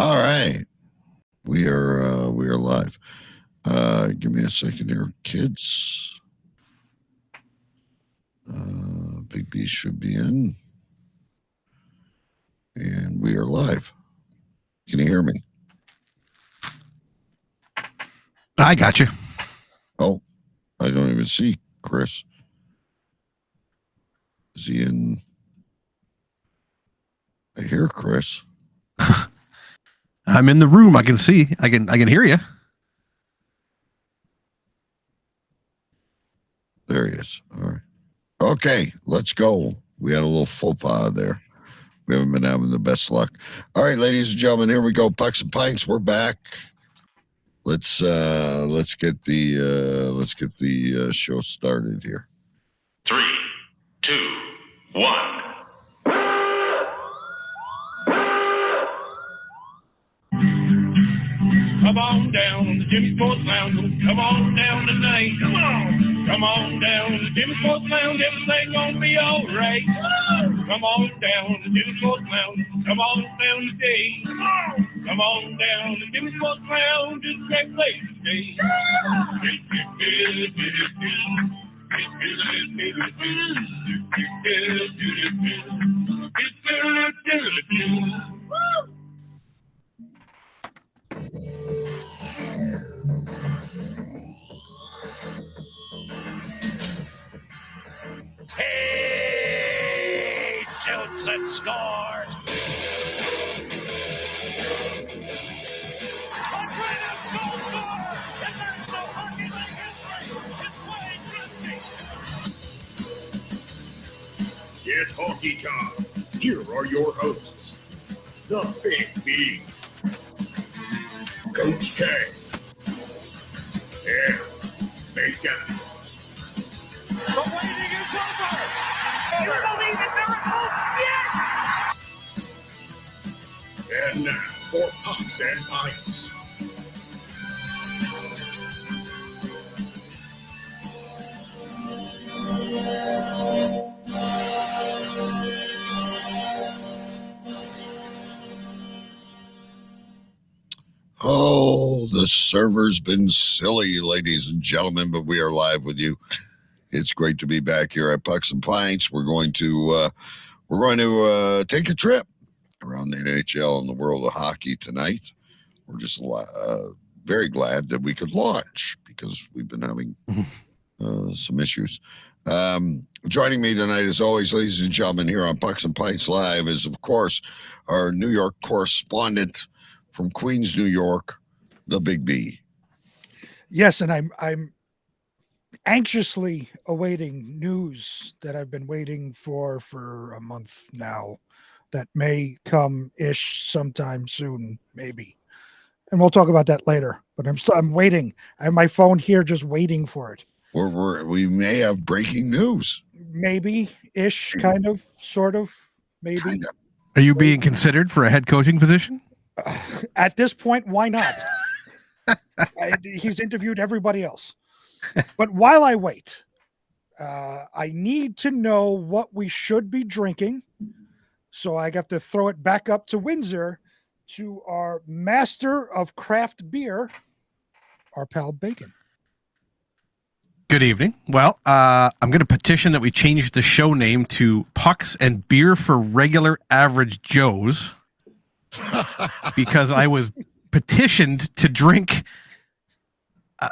All right. We are live. Give me a second here, kids. Big B should be in. And we are live. Can you hear me? I got you. Oh, I don't even see Chris. Is he in? I hear Chris. I'm in the room. I can see. I can hear you. There he is. All right. Okay, let's go. We had a little faux pas there. We haven't been having the best luck. All right, ladies and gentlemen, here we go. Pucks and Pints. We're back. Let's get the show started here. 3, 2, 1. Come on down to the Jimmy Sports Lounge. Come on down tonight. Come on down to the Jimmy Sports Lounge. Everything gonna be alright. Come on down to the Jimmy Sports Lounge. Come on down today. Come on down to the Jimmy Sports Lounge. It's a great place to stay. He shoots and scores. A greatest goal scorer in National Hockey League history. It's Wayne Gretzky. It's hockey time. Here are your hosts, the Big B, Coach K, and Bacon. The waiting is over. You believe in miracles? Yes. And now for Pucks and Pints. Oh, the server's been silly, ladies and gentlemen, but we are live with you. It's great to be back here at Pucks and Pints. We're going to take a trip around the NHL and the world of hockey tonight. We're just very glad that we could launch because we've been having some issues. Joining me tonight, as always, ladies and gentlemen, here on Pucks and Pints Live is, of course, our New York correspondent from Queens, New York, the Big B. Yes, and I'm anxiously awaiting news that I've been waiting for a month now that may come-ish sometime soon, maybe. And we'll talk about that later. But I'm waiting. I have my phone here just waiting for it. We may have breaking news. Maybe-ish, kind of, sort of, maybe. Kind of. Are you being considered for a head coaching position? At this point, why not? He's interviewed everybody else. But while I wait, I need to know what we should be drinking. So I have to throw it back up to Windsor to our master of craft beer, our pal Bacon. Good evening. Well, I'm going to petition that we change the show name to Pucks and Beer for Regular Average Joes because I was petitioned to drink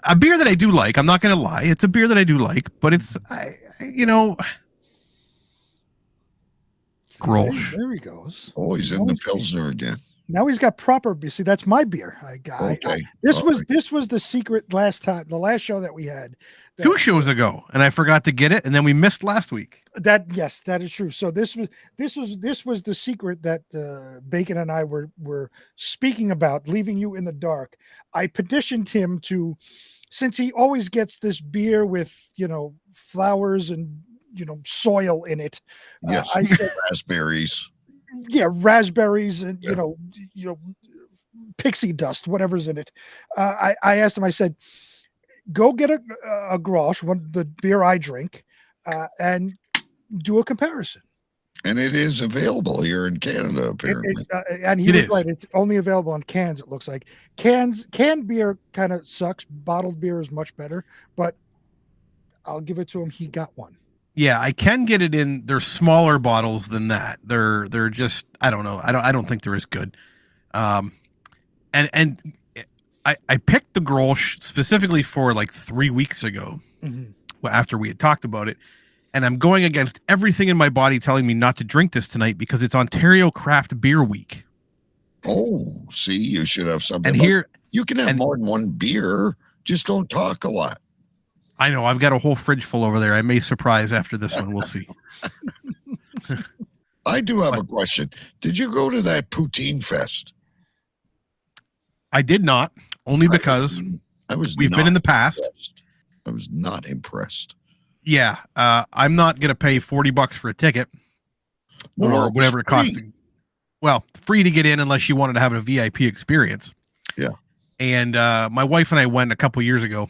a beer that I do like. I'm not going to lie. It's a beer that I do like, but it's, Grolsch. There he goes. Oh, he's in the Pilsner again. Now he's got proper. See, that's my beer. This was the secret last time, the last show that we had. 2 shows ago, and I forgot to get it, and then we missed last week. That is true. So this was the secret that Bacon and I were speaking about, leaving you in the dark. I petitioned him to, since he always gets this beer with flowers and soil in it. Yes, I said raspberries. Yeah, raspberries and pixie dust, whatever's in it. I asked him. I said, "Go get a Grolsch, the beer I drink, and do a comparison." And it is available here in Canada, apparently. And he It was is. right. It's only available on cans. It looks like canned beer kind of sucks. Bottled beer is much better, but I'll give it to him. He got one. Yeah, I can get it in. They're smaller bottles than that. They're just, I don't know. I don't think they're as good. And I picked the Grolsch specifically for like 3 weeks ago, after we had talked about it, and I'm going against everything in my body telling me not to drink this tonight because it's Ontario Craft Beer Week. Oh, see, you should have something. And But here, you can have more than one beer. Just don't talk a lot. I know I've got a whole fridge full over there. I may surprise after this one. We'll see. I do have a question. Did you go to that poutine fest? I did not, only because we've been in the past. Impressed. I was not impressed. Yeah, I'm not going to pay $40 for a ticket or whatever it costs. Well, free to get in unless you wanted to have a VIP experience. Yeah. And my wife and I went a couple years ago,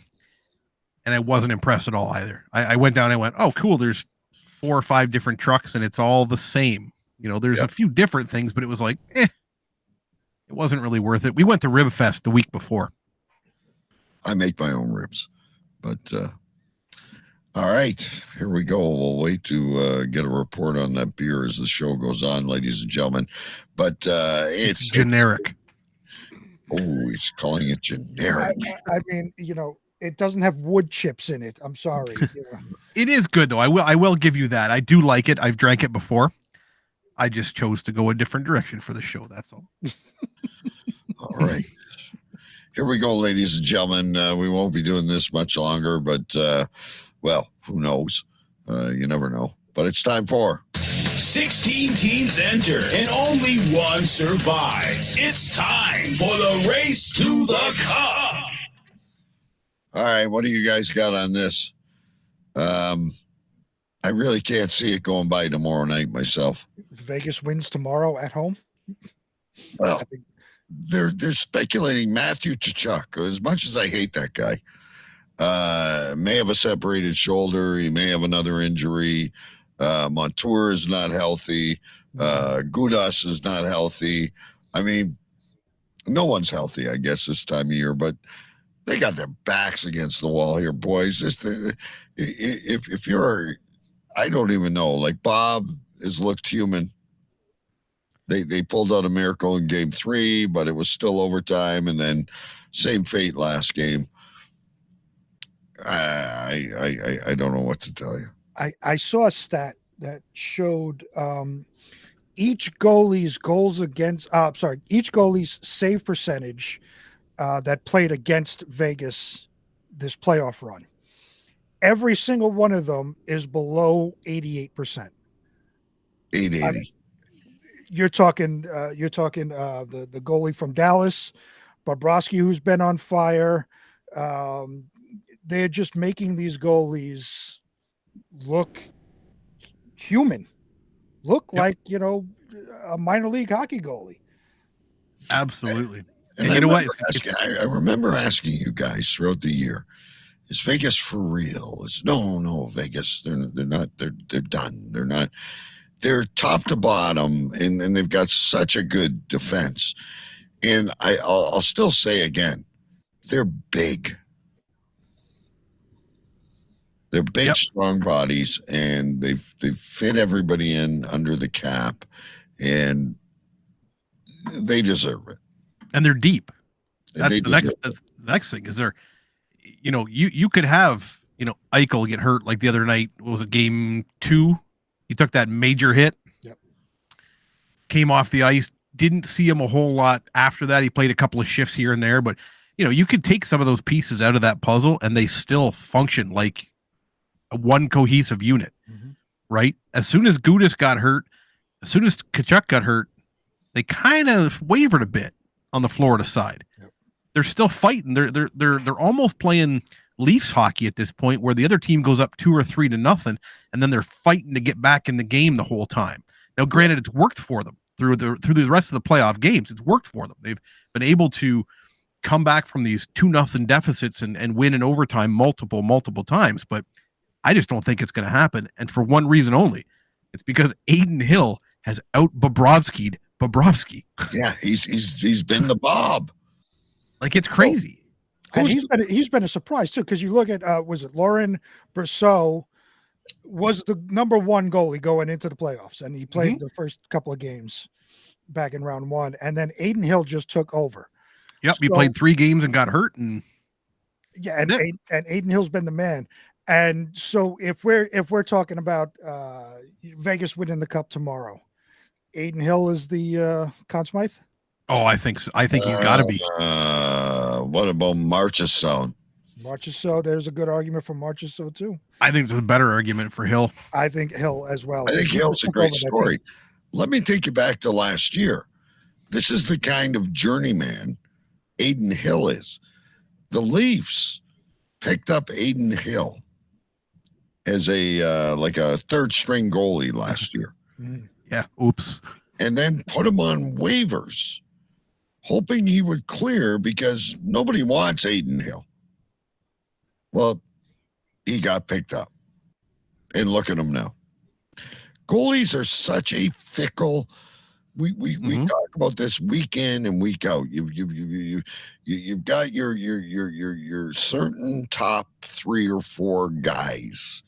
and I wasn't impressed at all either. I went down and I went, oh, cool. There's 4 or 5 different trucks, and it's all the same. You know, there's a few different things, but it was like, it wasn't really worth it. We went to Rib Fest the week before. I make my own ribs, but all right, here we go. We'll wait to get a report on that beer as the show goes on, ladies and gentlemen. But it's generic. He's calling it generic. I mean, it doesn't have wood chips in it. I'm sorry. It is good though. I will give you that. I do like it. I've drank it before. I just chose to go a different direction for the show. That's all. All right. Here we go, ladies and gentlemen. We won't be doing this much longer, but well, who knows? You never know. But it's time for 16 teams enter and only one survives. It's time for the race to the cup. All right, what do you guys got on this? I really can't see it going by tomorrow night myself. Vegas wins tomorrow at home. Well, they're speculating Matthew Tkachuk. As much as I hate that guy, may have a separated shoulder. He may have another injury. Montour is not healthy. Gudas is not healthy. I mean, no one's healthy, I guess, this time of year, but they got their backs against the wall here, boys. If you're, I don't even know, like Bob has looked human. They pulled out a miracle in game 3, but it was still overtime, and then same fate last game. I don't know what to tell you. I saw a stat that showed each goalie's save percentage that played against Vegas this playoff run. Every single one of them is below 88%. 880. I mean, you're talking the goalie from Dallas, Bobrovsky, who's been on fire. They're just making these goalies look human, like a minor league hockey goalie. Absolutely. And you know what? I remember asking you guys throughout the year, is Vegas for real? No, Vegas. They're not. They're done. They're not. They're top to bottom, and they've got such a good defense. And I'll still say again, they're big. They're big, strong bodies, and they fit everybody in under the cap, and they deserve it. And they're deep. That's the next thing is they're, you could have, Eichel get hurt like the other night. What was it, game 2? He took that major hit. Yep. Came off the ice. Didn't see him a whole lot after that. He played a couple of shifts here and there, but you could take some of those pieces out of that puzzle and they still function like one cohesive unit, right? As soon as Gudas got hurt, as soon as Tkachuk got hurt, they kind of wavered a bit on the Florida side. Yep. They're still fighting. They're almost playing Leafs hockey at this point, where the other team goes up 2 or 3-0, and then they're fighting to get back in the game the whole time. Now, granted, it's worked for them through the rest of the playoff games. It's worked for them. They've been able to come back from these 2-0 deficits and win in overtime multiple times. But I just don't think it's going to happen, and for one reason only. It's because Aiden Hill has out Bobrovski'd Bobrovsky. Yeah, he's been the Bob. Like, it's crazy. And he's been a surprise too, because you look at was it Lauren Brosseau was the number one goalie going into the playoffs, and he played the first couple of games back in round one, and then Aiden Hill just took over. Yep, he played 3 games and got hurt, and and Aiden Hill's been the man. And so if we're talking about Vegas winning the cup tomorrow, Aiden Hill is the Conn Smythe. Oh, I think so. I think he's got to be. What about Marchessault? Marchessault, there's a good argument for Marchessault too. I think there's a better argument for Hill. I think Hill as well. I think Hill's a great story. Let me take you back to last year. This is the kind of journeyman Aiden Hill is. The Leafs picked up Aiden Hill as a like a third string goalie last year. Yeah. Oops. And then put him on waivers, hoping he would clear because nobody wants Aiden Hill. Well, he got picked up. And look at him now. Goalies are such a fickle. We talk about this week in and week out. You've got your certain top 3 or 4 guys,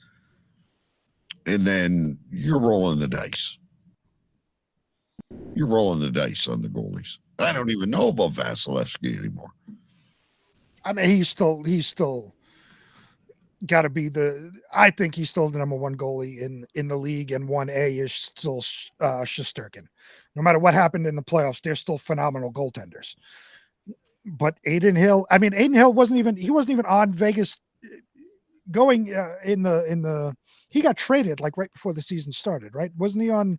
and then you're rolling the dice. You're rolling the dice on the goalies. I don't even know about Vasilevsky anymore. I mean, he's still got to be I think he's still the number one goalie in the league, and 1A is still Shesterkin. No matter what happened in the playoffs, they're still phenomenal goaltenders. But Aiden Hill wasn't even on Vegas going in the he got traded like right before the season started, right? Wasn't he on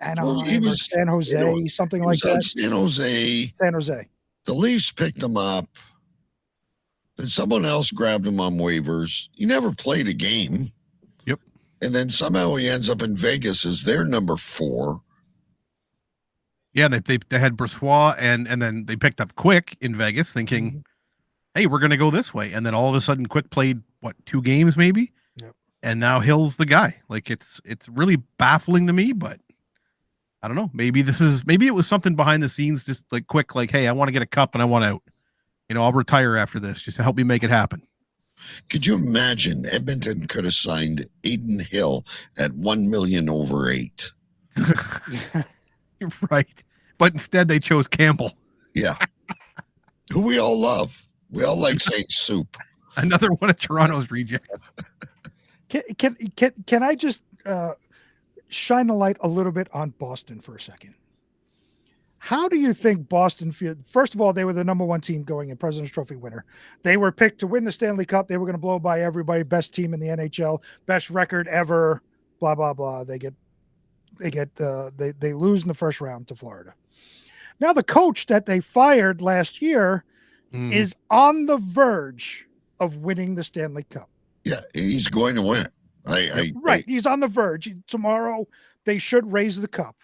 Anaheim or San Jose, something like that? San Jose. The Leafs picked him up. Then someone else grabbed him on waivers. He never played a game. Yep. And then somehow he ends up in Vegas as their number 4. Yeah, they had Brossois, and then they picked up Quick in Vegas, thinking, hey, we're going to go this way. And then all of a sudden, Quick played, 2 games maybe? Yep. And now Hill's the guy. Like, it's really baffling to me, but I don't know. Maybe it was something behind the scenes, just like Quick, like, hey, I want to get a cup and I want out. I'll retire after this just to help me make it happen. Could you imagine Edmonton could have signed Aiden Hill at $1 million over 8? Right. But instead they chose Campbell. Yeah. Who we all love. We all like saying soup. Another one of Toronto's rejects. Can I just shine the light a little bit on Boston for a second? How do you think Boston feel? First of all, they were the number 1 team going in, President's Trophy winner. They were picked to win the Stanley Cup. They were going to blow by everybody. Best team in the NHL, best record ever. Blah blah blah. They lose in the first round to Florida. Now the coach that they fired last year is on the verge of winning the Stanley Cup. Yeah, he's going to win it. He's on the verge. Tomorrow they should raise the cup.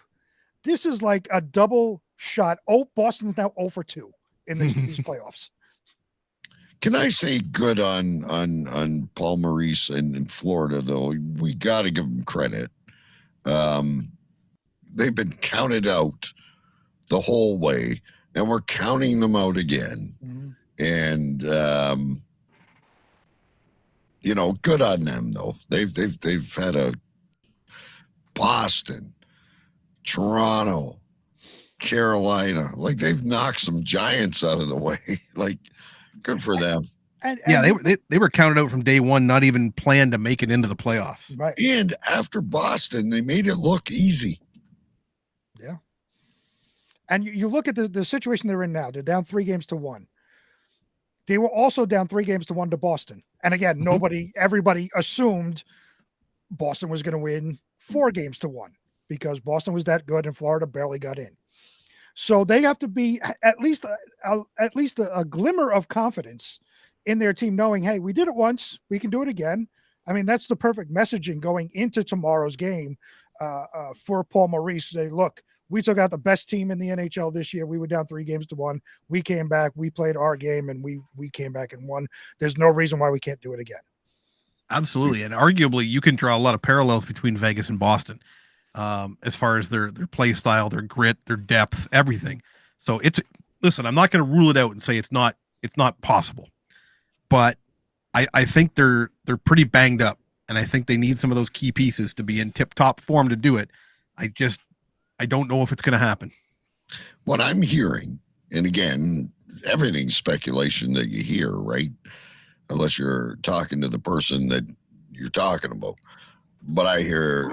This is like a double shot. Boston's now 0 for 2 in these playoffs. Can I say good on Paul Maurice in Florida, though? We got to give him credit. They've been counted out the whole way, and we're counting them out again. And good on them, though. They've had a Boston, Toronto, Carolina, like they've knocked some giants out of the way. Like, good for them. And they were counted out from day one, not even planned to make it into the playoffs. Right. And after Boston, they made it look easy. Yeah. And you look at the situation they're in now. They're down 3-1. They were also down 3-1 to Boston. And again, everybody assumed Boston was going to win 4-1 because Boston was that good and Florida barely got in. So they have to be at least a glimmer of confidence in their team, knowing, hey, we did it once, we can do it again. I mean, that's the perfect messaging going into tomorrow's game for Paul Maurice. Say, look, we took out the best team in the NHL this year. We were down 3-1. We came back, we played our game, and we came back and won. There's no reason why we can't do it again. Absolutely. And arguably, you can draw a lot of parallels between Vegas and Boston as far as their play style, their grit, their depth, everything. So listen, I'm not going to rule it out and say it's not possible, but I think they're pretty banged up, and I think they need some of those key pieces to be in tip-top form to do it. I don't know if it's going to happen. What I'm hearing, and again, everything's speculation that you hear, right? Unless you're talking to the person that you're talking about. But I hear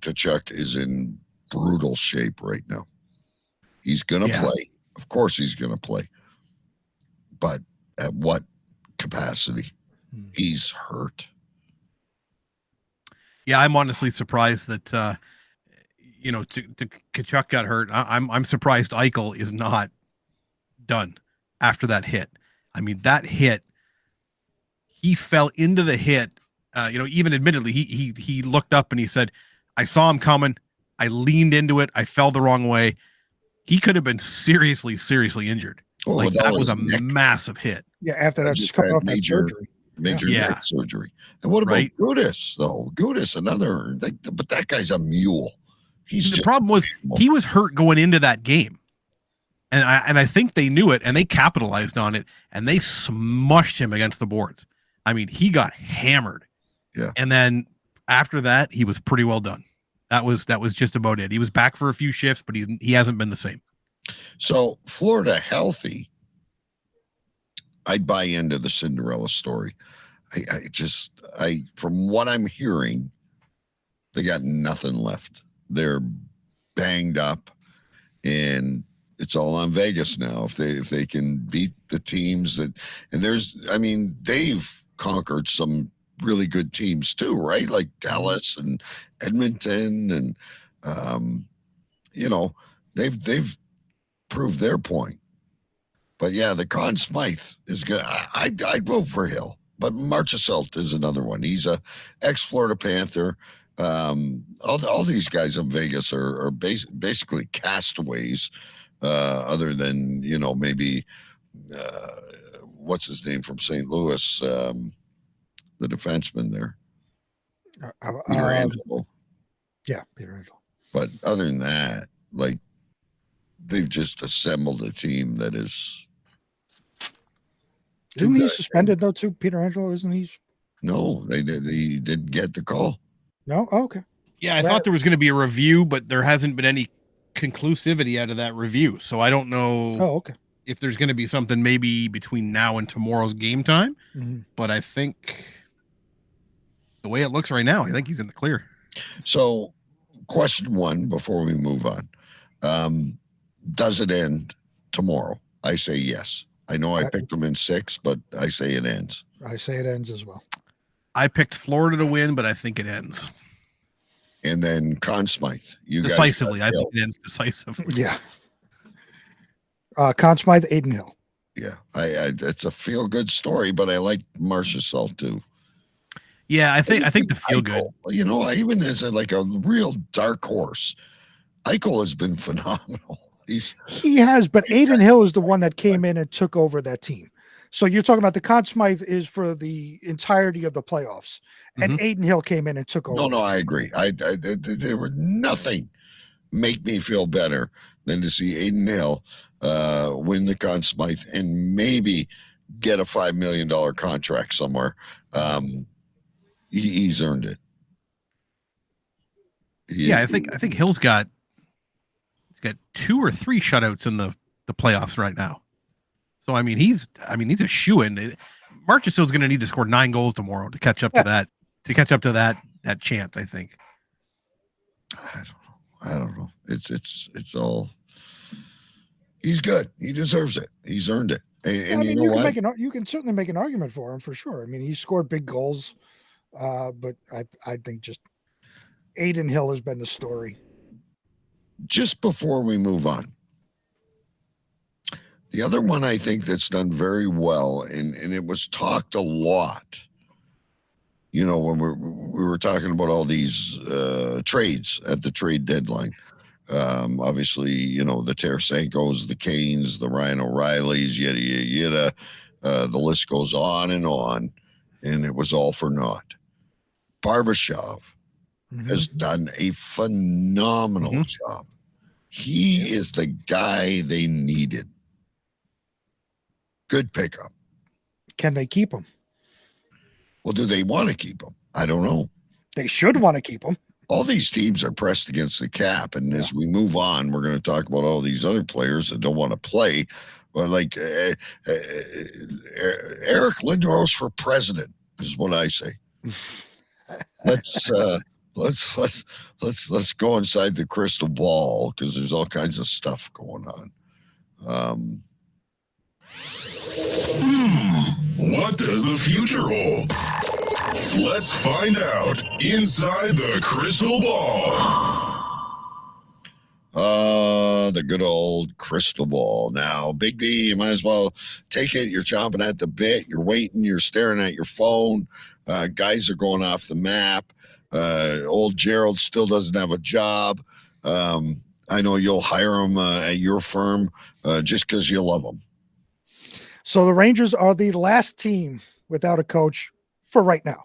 Tkachuk is in brutal shape right now. He's going to play. Of course he's going to play. But at what capacity? He's hurt. Yeah, I'm honestly surprised that Tkachuk got hurt. I'm surprised Eichel is not done after that hit. I mean, that hit, he fell into the hit. Even admittedly, he looked up and he said, "I saw him coming. I leaned into it. I fell the wrong way." He could have been seriously injured. That was a massive hit. Yeah, after that, just coming off that surgery. Major neck surgery. And what about Gudas, though? Gudas, but that guy's a mule. The problem was he was hurt going into that game. And I think they knew it, and they capitalized on it, and they smushed him against the boards. I mean, he got hammered. Yeah. And then after that, he was pretty well done. That was just about it. He was back for a few shifts, but he hasn't been the same. So Florida healthy, I'd buy into the Cinderella story. I from what I'm hearing, they got nothing left. They're banged up, and it's all on Vegas now. If they can beat the teams that, and they've conquered some really good teams too, right? Like Dallas and Edmonton, and they've proved their point. But yeah, the Conn Smythe is good. I'd vote for Hill, but Marchessault is another one. He's a ex-Florida Panther. All these guys in Vegas are basically castaways, other than maybe what's his name from St. Louis, the defenseman there, Peter Angelo. Yeah, Peter Angelo. But other than that, they've just assembled a team that is. Isn't he suspended though too, Peter Angelo? Isn't he? No, he didn't get the call. No, okay. Yeah, I thought there was going to be a review, but there hasn't been any conclusivity out of that review. So I don't know. Oh, okay. If there's going to be something maybe between now and tomorrow's game time, but I think the way it looks right now, I think he's in the clear. So, question one before we move on: does it end tomorrow? I say yes. I know I picked them in 6, but I say it ends. I say it ends as well. I picked Florida to win, but I think it ends. And then Conn Smythe. Decisively. I think it ends decisively. Yeah. Conn Smythe, Aiden Hill. Yeah. It's a feel-good story, but I like Marchessault too. Yeah, I think the feel good. Even as a real dark horse, Eichel has been phenomenal. He has, but Aiden Hill is the one that came in and took over that team. So you're talking about the Conn Smythe is for the entirety of the playoffs, and Aiden Hill came in and took over. No, I agree. There were nothing make me feel better than to see Aiden Hill win the Conn Smythe and maybe get a $5 million contract somewhere. He's earned it. I think Hill's got 2 or 3 shutouts in the playoffs right now. So he's a shoo-in. Marchessault's going to need to score 9 goals tomorrow to catch up to that. To catch up to that chance, I think. I don't know. It's all. He's good. He deserves it. He's earned it. And you can certainly make an argument for him for sure. He scored big goals, but I think just Aiden Hill has been the story. Just before we move on, the other one I think that's done very well, and it was talked a lot, when we were talking about all these trades at the trade deadline. Obviously, the Tarasenkos, the Canes, the Ryan O'Reillys, yada, yada, yada. The list goes on and on. and it was all for naught. Barbashev Mhm. has done a phenomenal job. He is the guy they needed. Good pickup. Can they keep him? Well, do they want to keep him? I don't know. They should want to keep him. All these teams are pressed against the cap, and as we move on, we're going to talk about all these other players that don't want to play. But like Eric Lindros for president is what I say. Let's go inside the crystal ball, because there's all kinds of stuff going on. What does the future hold? Let's find out inside the crystal ball. The good old crystal ball. Now, Big B, you might as well take it. You're chomping at the bit. You're waiting. You're staring at your phone. Guys are going off the map. Old Gerald still doesn't have a job. I know you'll hire him at your firm just because you love him. So the Rangers are the last team without a coach for right now.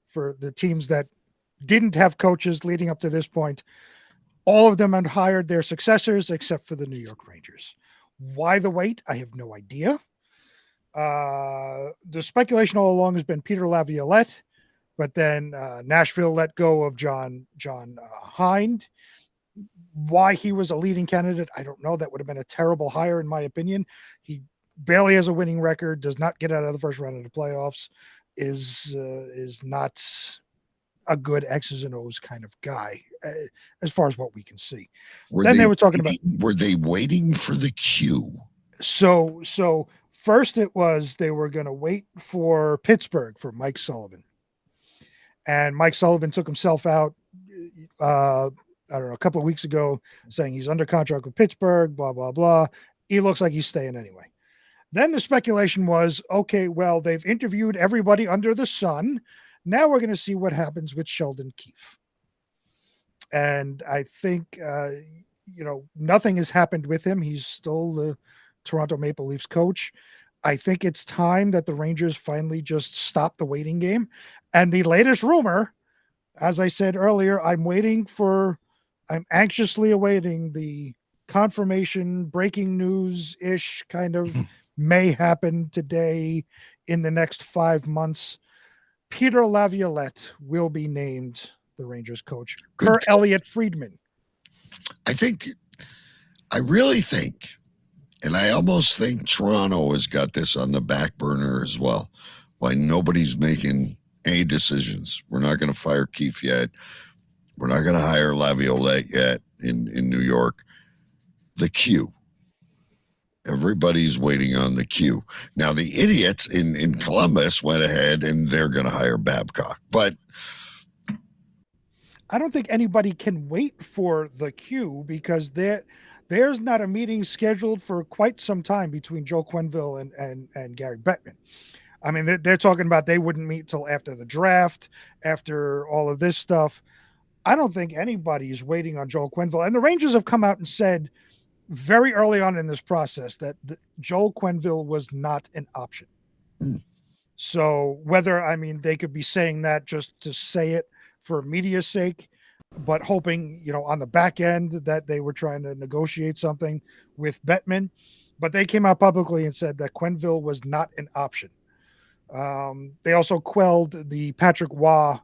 For the teams that didn't have coaches leading up to this point, all of them had hired their successors except for the New York Rangers. Why the wait? I have no idea. The speculation all along has been Peter Laviolette, but then Nashville let go of John Hind. Why he was a leading candidate, I don't know. That would have been a terrible hire, in my opinion. He barely has a winning record, does not get out of the first round of the playoffs, is not a good X's and O's kind of guy, as far as what we can see. They were talking about, were they waiting for the cue? So first it was they were going to wait for Pittsburgh for Mike Sullivan, and Mike Sullivan took himself out. I don't know, a couple of weeks ago, saying he's under contract with Pittsburgh, blah, blah, blah. He looks like he's staying anyway. Then the speculation was, okay, well, they've interviewed everybody under the sun. Now we're going to see what happens with Sheldon Keefe. And I think, nothing has happened with him. He's still the Toronto Maple Leafs coach. I think it's time that the Rangers finally just stop the waiting game. And the latest rumor, as I said earlier, I'm anxiously awaiting the confirmation, breaking news-ish kind of may happen today in the next 5 months. Peter Laviolette will be named the Rangers coach per Elliot Friedman. I really think, and I almost think Toronto has got this on the back burner as well, why nobody's making any decisions. We're not going to fire Keefe yet. We're not going to hire Laviolette yet in New York. The cue. Everybody's waiting on the cue. Now, the idiots in Columbus went ahead and they're going to hire Babcock. But I don't think anybody can wait for the cue, because there's not a meeting scheduled for quite some time between Joe Quenneville and Gary Bettman. I mean, they're talking about they wouldn't meet till after the draft, after all of this stuff. I don't think anybody's waiting on Joel Quenneville. And the Rangers have come out and said very early on in this process that Joel Quenneville was not an option. So they could be saying that just to say it for media's sake, but hoping, on the back end that they were trying to negotiate something with Bettman. But they came out publicly and said that Quenneville was not an option. They also quelled the Patrick Waugh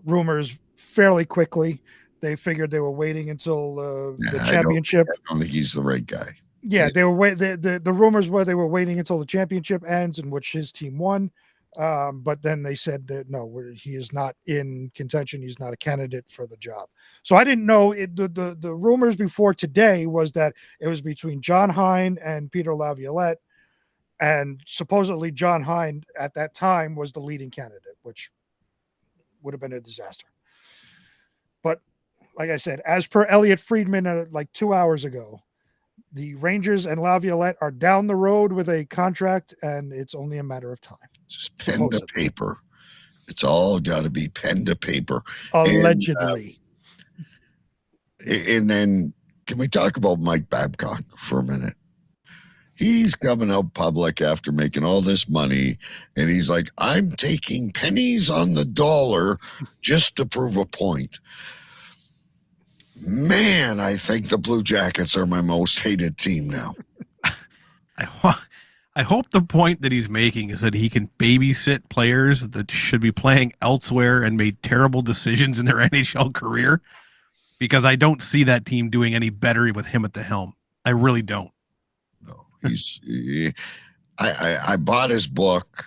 rumors fairly quickly. They figured they were waiting until the championship. I don't think he's the right guy. Yeah, they were the rumors were they were waiting until the championship ends, in which his team won. But then they said that no, he is not in contention. He's not a candidate for the job. So I didn't know the rumors before today was that it was between John Hind and Peter Laviolette, and supposedly John Hind at that time was the leading candidate, which would have been a disaster. But like I said, as per Elliot Friedman, like 2 hours ago, the Rangers and Laviolette are down the road with a contract, and it's only a matter of time. Just pen to paper. It's all got to be pen to paper. Allegedly. And then can we talk about Mike Babcock for a minute? He's coming out public after making all this money, and he's like, I'm taking pennies on the dollar just to prove a point. Man, I think the Blue Jackets are my most hated team now. I hope the point that he's making is that he can babysit players that should be playing elsewhere and made terrible decisions in their NHL career, because I don't see that team doing any better with him at the helm. I really don't. No, I bought his book.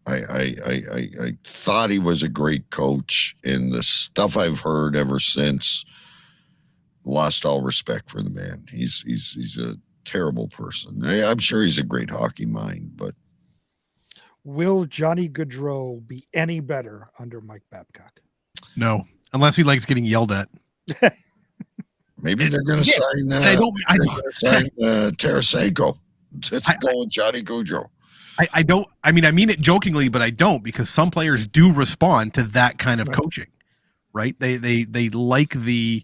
I thought he was a great coach, and the stuff I've heard ever since, lost all respect for the man. He's a terrible person. I'm sure he's a great hockey mind, but Will Johnny Gaudreau be any better under Mike Babcock? No, unless he likes getting yelled at. maybe they're going to sign. I don't sign Tarasenko. Let's go with Johnny Gaudreau. I mean it jokingly, but I don't, because some players do respond to that kind of coaching, right? They like the,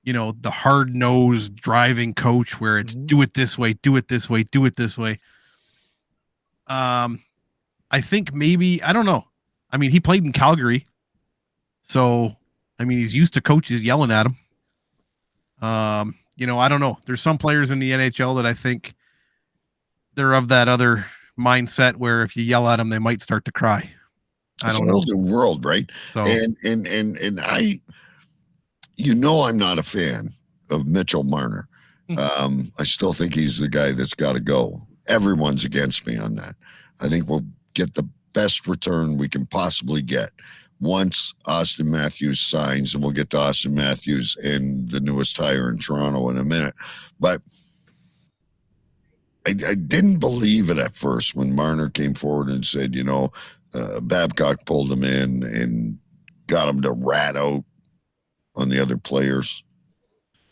the hard-nosed driving coach where it's do it this way, do it this way, do it this way. I think maybe, I don't know. I mean, he played in Calgary, so I mean, he's used to coaches yelling at him. I don't know. There's some players in the NHL that I think they're of that other mindset where if you yell at them, they might start to cry. I don't know. It's an older world, right? So and I, I'm not a fan of Mitchell Marner. I still think he's the guy that's got to go. Everyone's against me on that. I think we'll get the best return we can possibly get once Austin Matthews signs, and we'll get to Austin Matthews and the newest hire in Toronto in a minute. But I didn't believe it at first when Marner came forward and said, Babcock pulled him in and got him to rat out on the other players.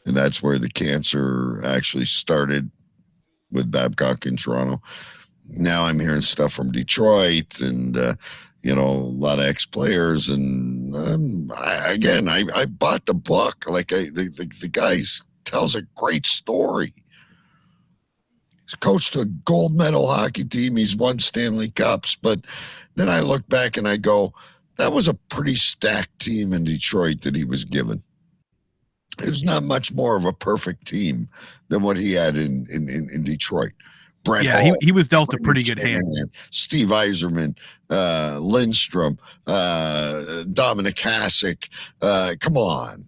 And that's where the cancer actually started with Babcock in Toronto. Now I'm hearing stuff from Detroit and, a lot of ex-players. And I bought the book. Like the guy tells a great story. He's coached a gold medal hockey team. He's won Stanley Cups. But then I look back and I go, that was a pretty stacked team in Detroit that he was given. There's not much more of a perfect team than what he had in Detroit. Brent Hall, he was dealt a pretty good hand. Steve Yzerman, Lindstrom, Dominic Hasek. Come on.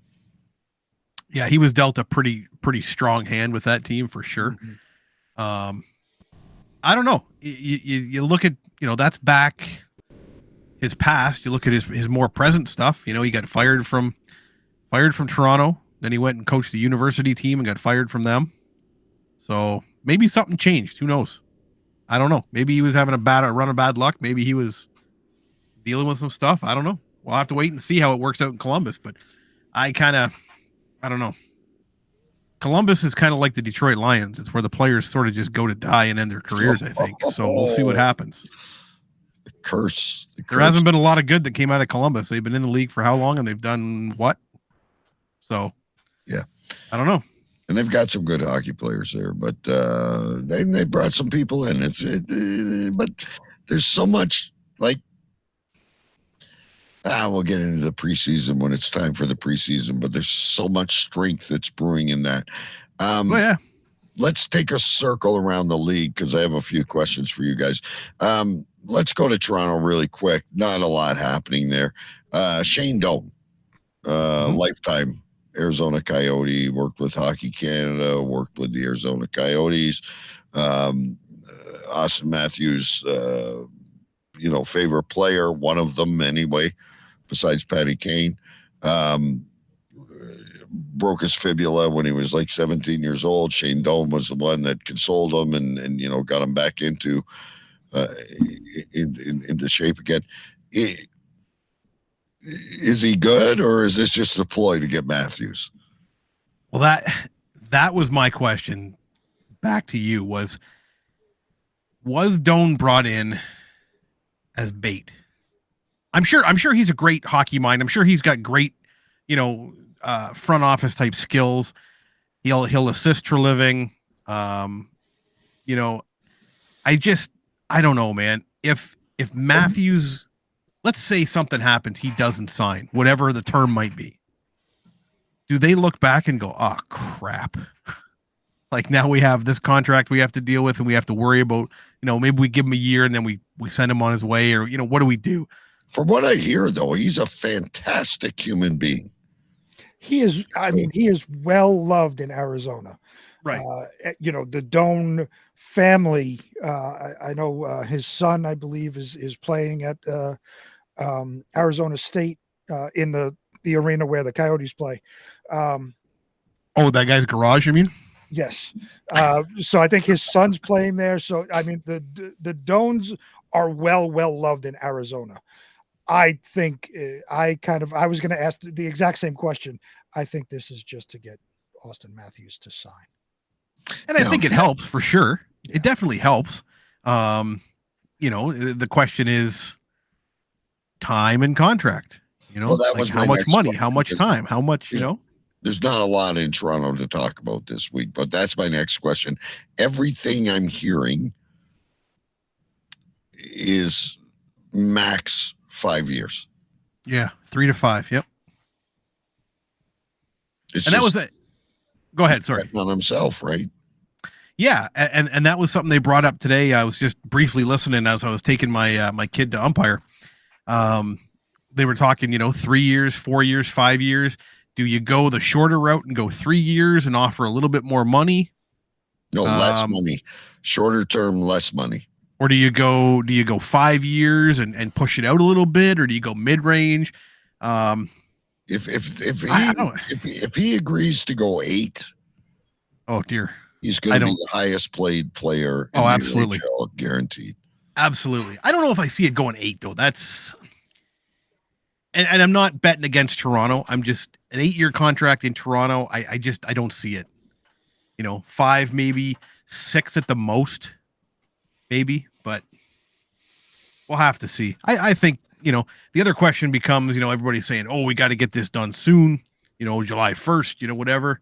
Yeah, he was dealt a pretty strong hand with that team for sure. I don't know. You look at, that's back his past. You look at his more present stuff. He got fired from Toronto. Then he went and coached the university team and got fired from them. So maybe something changed. Who knows? I don't know. Maybe he was having a run of bad luck. Maybe he was dealing with some stuff. I don't know. We'll have to wait and see how it works out in Columbus. But I don't know. Columbus is kind of like the Detroit Lions. It's where the players sort of just go to die and end their careers, I think. So we'll see what happens. The curse. There hasn't been a lot of good that came out of Columbus. They've been in the league for how long, and they've done what? So, yeah, I don't know. And they've got some good hockey players there, but they brought some people in. But there's so much we'll get into the preseason when it's time for the preseason. But there's so much strength that's brewing in that. Let's take a circle around the league because I have a few questions for you guys. Let's go to Toronto really quick. Not a lot happening there. Shane Doan, lifetime Arizona Coyote, worked with Hockey Canada, worked with the Arizona Coyotes. Austin Matthews, favorite player, one of them anyway, besides Patty Kane. Broke his fibula when he was like 17 years old. Shane Doan was the one that consoled him and got him back into shape again. Is he good, or is this just a ploy to get Matthews? Well, that was my question back to you. Was Doan brought in as bait? I'm sure he's a great hockey mind. I'm sure he's got great, front office type skills. He'll assist Treliving. You know, I don't know, man. If Matthews, let's say something happens, he doesn't sign, whatever the term might be. Do they look back and go, "Oh crap"? Like now we have this contract we have to deal with, and we have to worry about, maybe we give him a year and then we send him on his way, or what do we do? From what I hear, though, he's a fantastic human being. He is. I mean, he is well loved in Arizona. Right. The Doan family. I know his son, I believe, is playing at Arizona State in the arena where the Coyotes play. Oh, that guy's garage, you mean? Yes. So I think his son's playing there. So I mean, the Doans are well loved in Arizona. I think I was going to ask the exact same question. I think this is just to get Austin Matthews to sign. And I think it helps for sure. Yeah. It definitely helps. The question is time and contract. Well, that was how much money, question. How much time, how much, There's not a lot in Toronto to talk about this week, but that's my next question. Everything I'm hearing is max 5 years. Yeah, 3 to 5. Yep. It's and that was it. Go ahead. Sorry. On himself, right? Yeah, and that was something they brought up today. I was just briefly listening as I was taking my my kid to umpire. They were talking, 3 years, 4 years, 5 years. Do you go the shorter route and go 3 years and offer a little bit more money? No, less money. Shorter term, less money. Or do you go 5 years and push it out a little bit, or do you go mid range? If he agrees to go 8, oh dear, he's going to be the highest paid player. Oh, absolutely, guaranteed. Absolutely. I don't know if I see it going 8 though. That's and I'm not betting against Toronto. I'm just an 8-year contract in Toronto. I don't see it. 5, maybe 6 at the most. Maybe, but we'll have to see. I think, the other question becomes, everybody's saying, oh, we got to get this done soon, July 1st, whatever.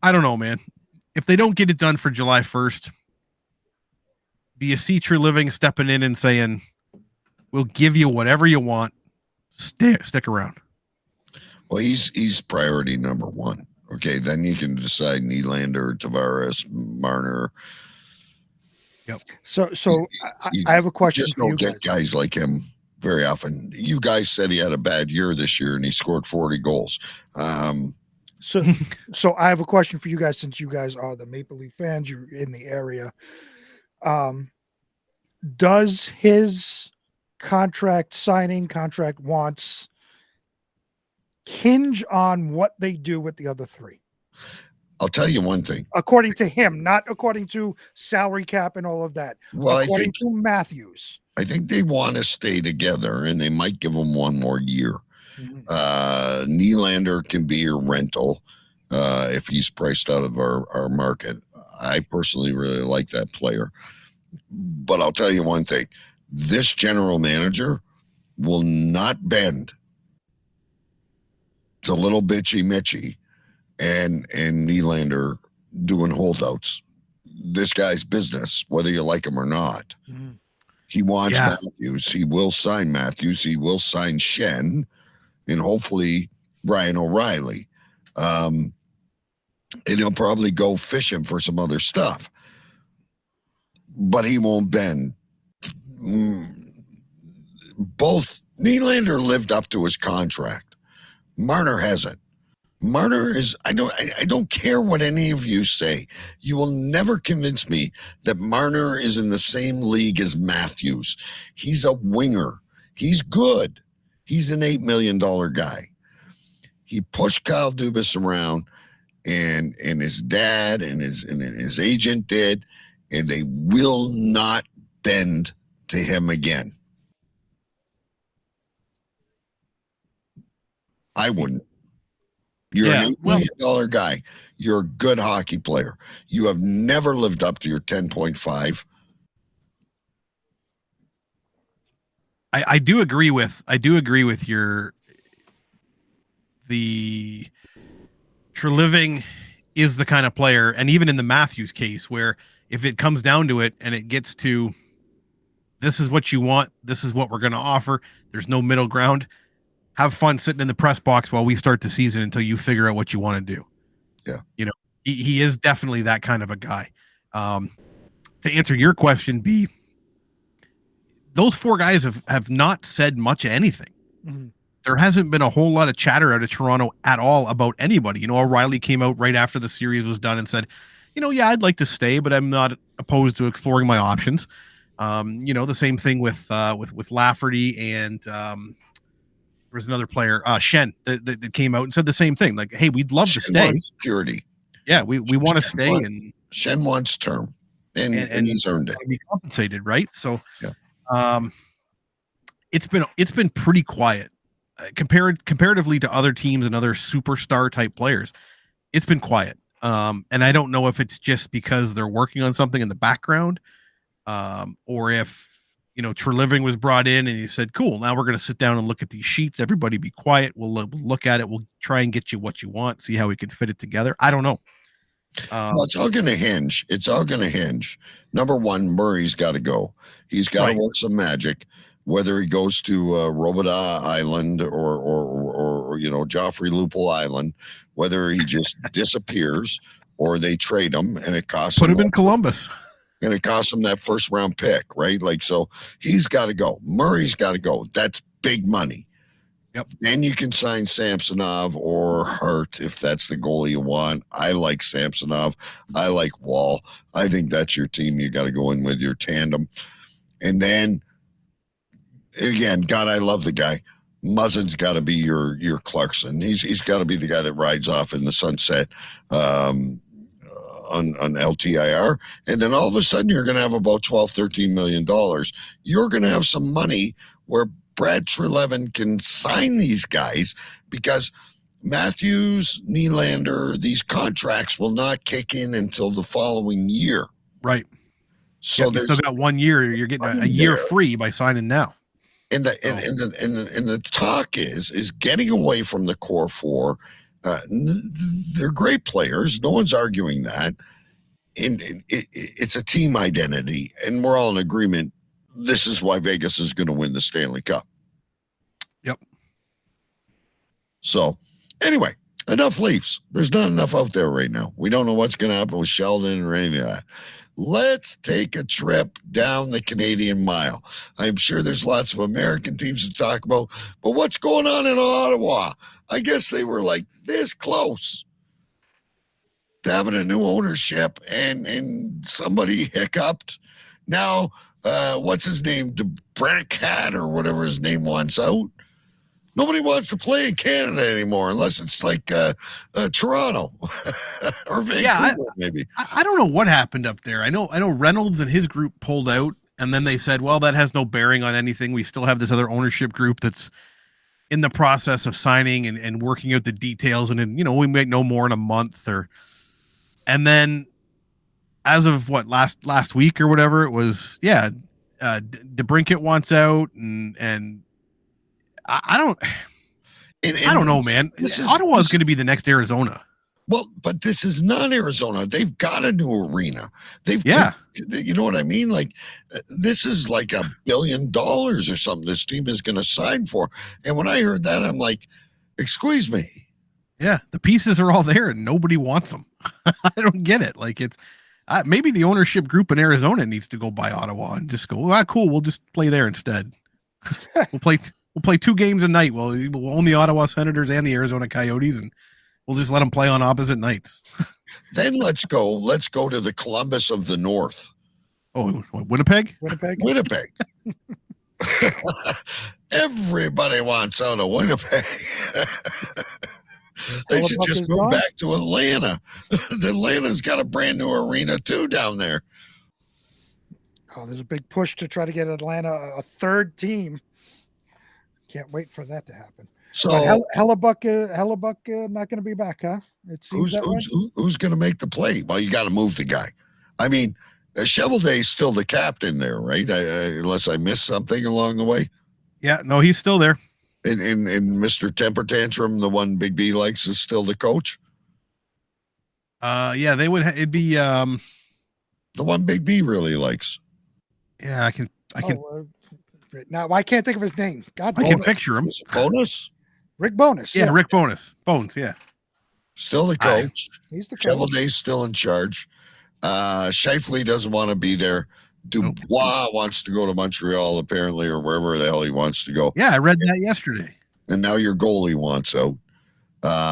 I don't know, man. If they don't get it done for July 1st, do you see True Living stepping in and saying, we'll give you whatever you want, stick around? Well, he's priority number 1. Okay, then you can decide Nylander, Tavares, Marner. Yep. So I have a question just for you don't get guys like him very often. You guys said he had a bad year this year and he scored 40 goals. So I have a question for you guys, since you guys are the Maple Leaf fans, you're in the area. Does his contract wants hinge on what they do with the other 3? I'll tell you one thing. According to him, not according to salary cap and all of that. Well, according to Matthews. I think they want to stay together, and they might give him 1 more year. Mm-hmm. Nylander can be your rental if he's priced out of our market. I personally really like that player. But I'll tell you one thing. This general manager will not bend to little bitchy Mitchy and Nylander doing holdouts. This guy's business, whether you like him or not. Mm-hmm. He wants Matthews. He will sign Matthews. He will sign Shen, and hopefully Ryan O'Reilly. And he'll probably go fishing for some other stuff. But he won't bend. Both Nylander lived up to his contract. Marner hasn't. Marner is, I don't care what any of you say. You will never convince me that Marner is in the same league as Matthews. He's a winger. He's good. He's an $8 million guy. He pushed Kyle Dubas around, and his dad and his agent did, and they will not bend to him again. I wouldn't. You're an $8 million guy. You're a good hockey player. You have never lived up to your 10.5. I do agree with the Treliving is the kind of player, and even in the Matthews case, where if it comes down to it and it gets to this is what you want, this is what we're going to offer, there's no middle ground, have fun sitting in the press box while we start the season until you figure out what you want to do. Yeah. You know, he is definitely that kind of a guy. To answer your question, B, those four guys have not said much of anything. Mhm. There hasn't been a whole lot of chatter out of Toronto at all about anybody. You know, O'Reilly came out right after the series was done and said, you know, yeah, I'd like to stay, but I'm not opposed to exploring my options. You know, the same thing with Lafferty and there was another player, Shen, that came out and said the same thing. Like, hey, we'd love to Shen stay. wants security. Yeah, we want to stay wants- and Shen wants term, and he's earned it. be compensated, right? So, Yeah. It's been pretty quiet comparatively to other teams and other superstar type players. It's been quiet, and I don't know if it's just because they're working on something in the background, or if you know Treliving was brought in and he said, "Cool, now we're going to sit down and look at these sheets. Everybody, be quiet. We'll look at it. We'll try and get you what you want. See how we can fit it together." I don't know. Well, it's all going to hinge. It's all going to hinge. Number one, Murray's got to go. He's got to work some magic. Whether he goes to Robida Island or you know Joffrey Lupul Island, whether he just disappears or they trade him and it costs Put him in Columbus. And it costs him that first round pick, right? Like, so he's got to go. Murray's got to go. That's big money. Yep. Then you can sign Samsonov or Hart if that's the goalie you want. I like Samsonov. I like Wall. I think that's your team. You got to go in with your tandem. And then, again, God, I love the guy. Muzzin's got to be your Clarkson. He's got to be the guy that rides off in the sunset on LTIR. And then all of a sudden, you're going to have about $12-13 million. You're going to have some money where Brad Treliving can sign these guys because Matthews, Nylander, these contracts will not kick in until the following year. Right. So you still got 1 year. You're getting a year free by signing now. And the talk is getting away from the core four. They're great players. No one's arguing that. And it's a team identity, and we're all in agreement. This is why Vegas is going to win the Stanley Cup. Yep. So, anyway, enough Leafs. There's not enough out there right now. We don't know what's going to happen with Sheldon or anything like that. Let's take a trip down the Canadian Mile. I'm sure there's lots of American teams to talk about, but what's going on in Ottawa? I guess they were like this close to having a new ownership, and somebody hiccuped. Now, what's his name? DeBrincat or whatever his name wants out. Nobody wants to play in Canada anymore unless it's like Toronto or Vancouver, maybe. I don't know what happened up there. I know Reynolds and his group pulled out, and then they said, well, that has no bearing on anything. We still have this other ownership group that's in the process of signing and working out the details, and then, you know, we might know more in a month and then as of what last week or whatever it was, DeBrincat wants out, and I don't know, man. Ottawa is going to be the next Arizona. Well, but this is not Arizona. They've got a new arena. You know what I mean? Like, this is like $1 billion or something this team is going to sign for. And when I heard that, I'm like, excuse me. Yeah, the pieces are all there and nobody wants them. I don't get it. Like, it's maybe the ownership group in Arizona needs to go buy Ottawa and just go, cool, we'll just play there instead. We'll play 2 games a night. We'll own the Ottawa Senators and the Arizona Coyotes, and we'll just let them play on opposite nights. Then let's go to the Columbus of the North. Oh, Winnipeg? Winnipeg. Everybody wants out of Winnipeg. They should just move back to Atlanta. Atlanta's got a brand new arena too down there. Oh, there's a big push to try to get Atlanta a third team. Can't wait for that to happen. So Hellebuck not going to be back, huh? It seems who's going to make the play? Well, you got to move the guy. I mean, Chevelday's still the captain there, right? Unless I missed something along the way. Yeah, no, he's still there. And Mr. Temper Tantrum, the one Big B likes, is still the coach. Yeah, they would. It'd be The one Big B really likes. Yeah, I can. Now I can't think of his name. God, I can Bonus. picture him. Is it Bonus? Rick Bonus. Yeah, Rick Bones. Yeah. Still the coach. He's the coach. Cheveldae's still in charge. Shifley doesn't want to be there. Dubois wants to go to Montreal, apparently, or wherever the hell he wants to go. Yeah, I read that yesterday. And now your goalie wants out.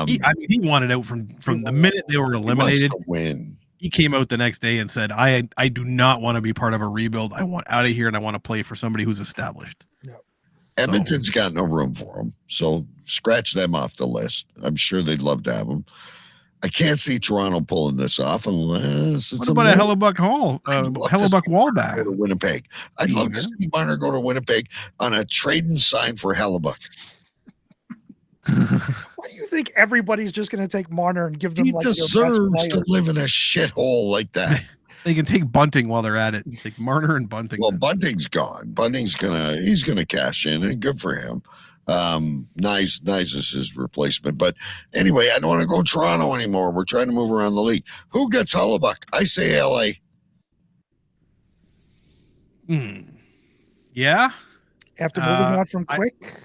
He wanted out from the minute they were eliminated. He wants to win. He came out the next day and said, I do not want to be part of a rebuild. I want out of here, and I want to play for somebody who's established. Yeah. Edmonton's got no room for him, so scratch them off the list. I'm sure they'd love to have him. I can't see Toronto pulling this off unless it's what about a Hellebuck Wall back? Go to Winnipeg. I'd love to see Marner go to Winnipeg on a trade and sign for Hellebuck. Why do you think everybody's just going to take Marner and give them? He like deserves to live in a shithole like that. They can take Bunting while they're at it. Take Marner and Bunting. Well, Bunting's gone. Bunting's he's gonna cash in, and good for him. Nice is his replacement. But anyway, I don't want to go Toronto anymore. We're trying to move around the league. Who gets Hellebuck? I say LA. Yeah. After moving on from Quick,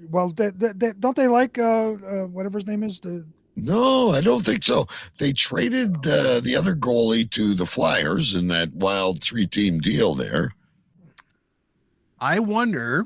well, don't they like whatever his name is? No, I don't think so. They traded the other goalie to the Flyers in that wild 3-team deal there. I wonder,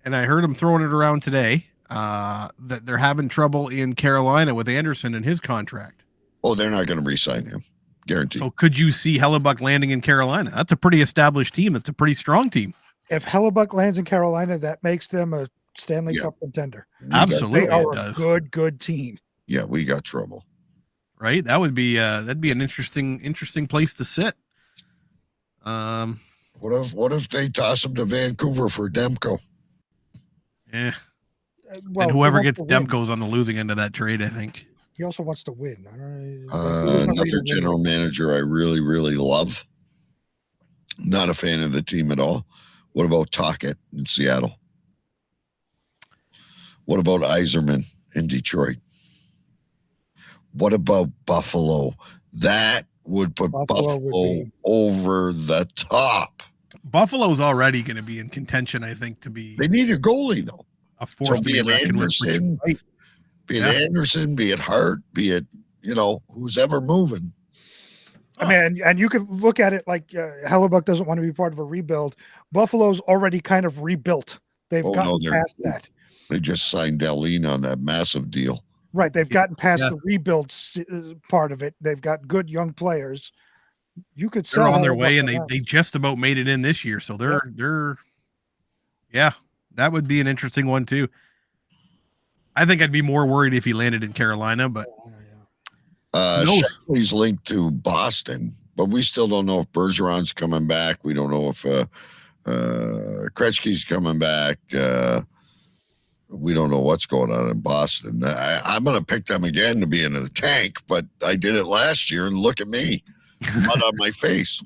and I heard him throwing it around today, that they're having trouble in Carolina with Anderson and his contract. Oh, they're not going to re-sign him. Guaranteed. So could you see Hellebuck landing in Carolina? That's a pretty established team. That's a pretty strong team. If Hellebuck lands in Carolina, that makes them a Stanley Cup contender. Absolutely, they are it does. A good team. Yeah, we got trouble. Right? That would be that'd be an interesting place to sit. What if they toss him to Vancouver for Demko? Yeah. Well, and whoever gets Demko's on the losing end of that trade, I think. He also wants to win. I don't know. Another general manager I really, really love. Not a fan of the team at all. What about Tocchet in Seattle? What about Yzerman in Detroit? What about Buffalo? That would put Buffalo over the top. Buffalo's already going to be in contention, I think, to be. They need a goalie, though. A force to be reckoned with. Be it Anderson, be it Hart, be it, who's ever moving. I mean, and you can look at it like Hellebuck doesn't want to be part of a rebuild. Buffalo's already kind of rebuilt. They've gotten past that. They just signed Dahlin on that massive deal. Right. They've gotten past the rebuild part of it. They've got good young players. You could sell. They're on their way, and they just about made it in this year. So they're that would be an interesting one too. I think I'd be more worried if he landed in Carolina, but Shifley's linked to Boston, but we still don't know if Bergeron's coming back. We don't know if Krejci's coming back. We don't know what's going on in Boston. I'm going to pick them again to be in the tank, but I did it last year, and look at me, mud on my face.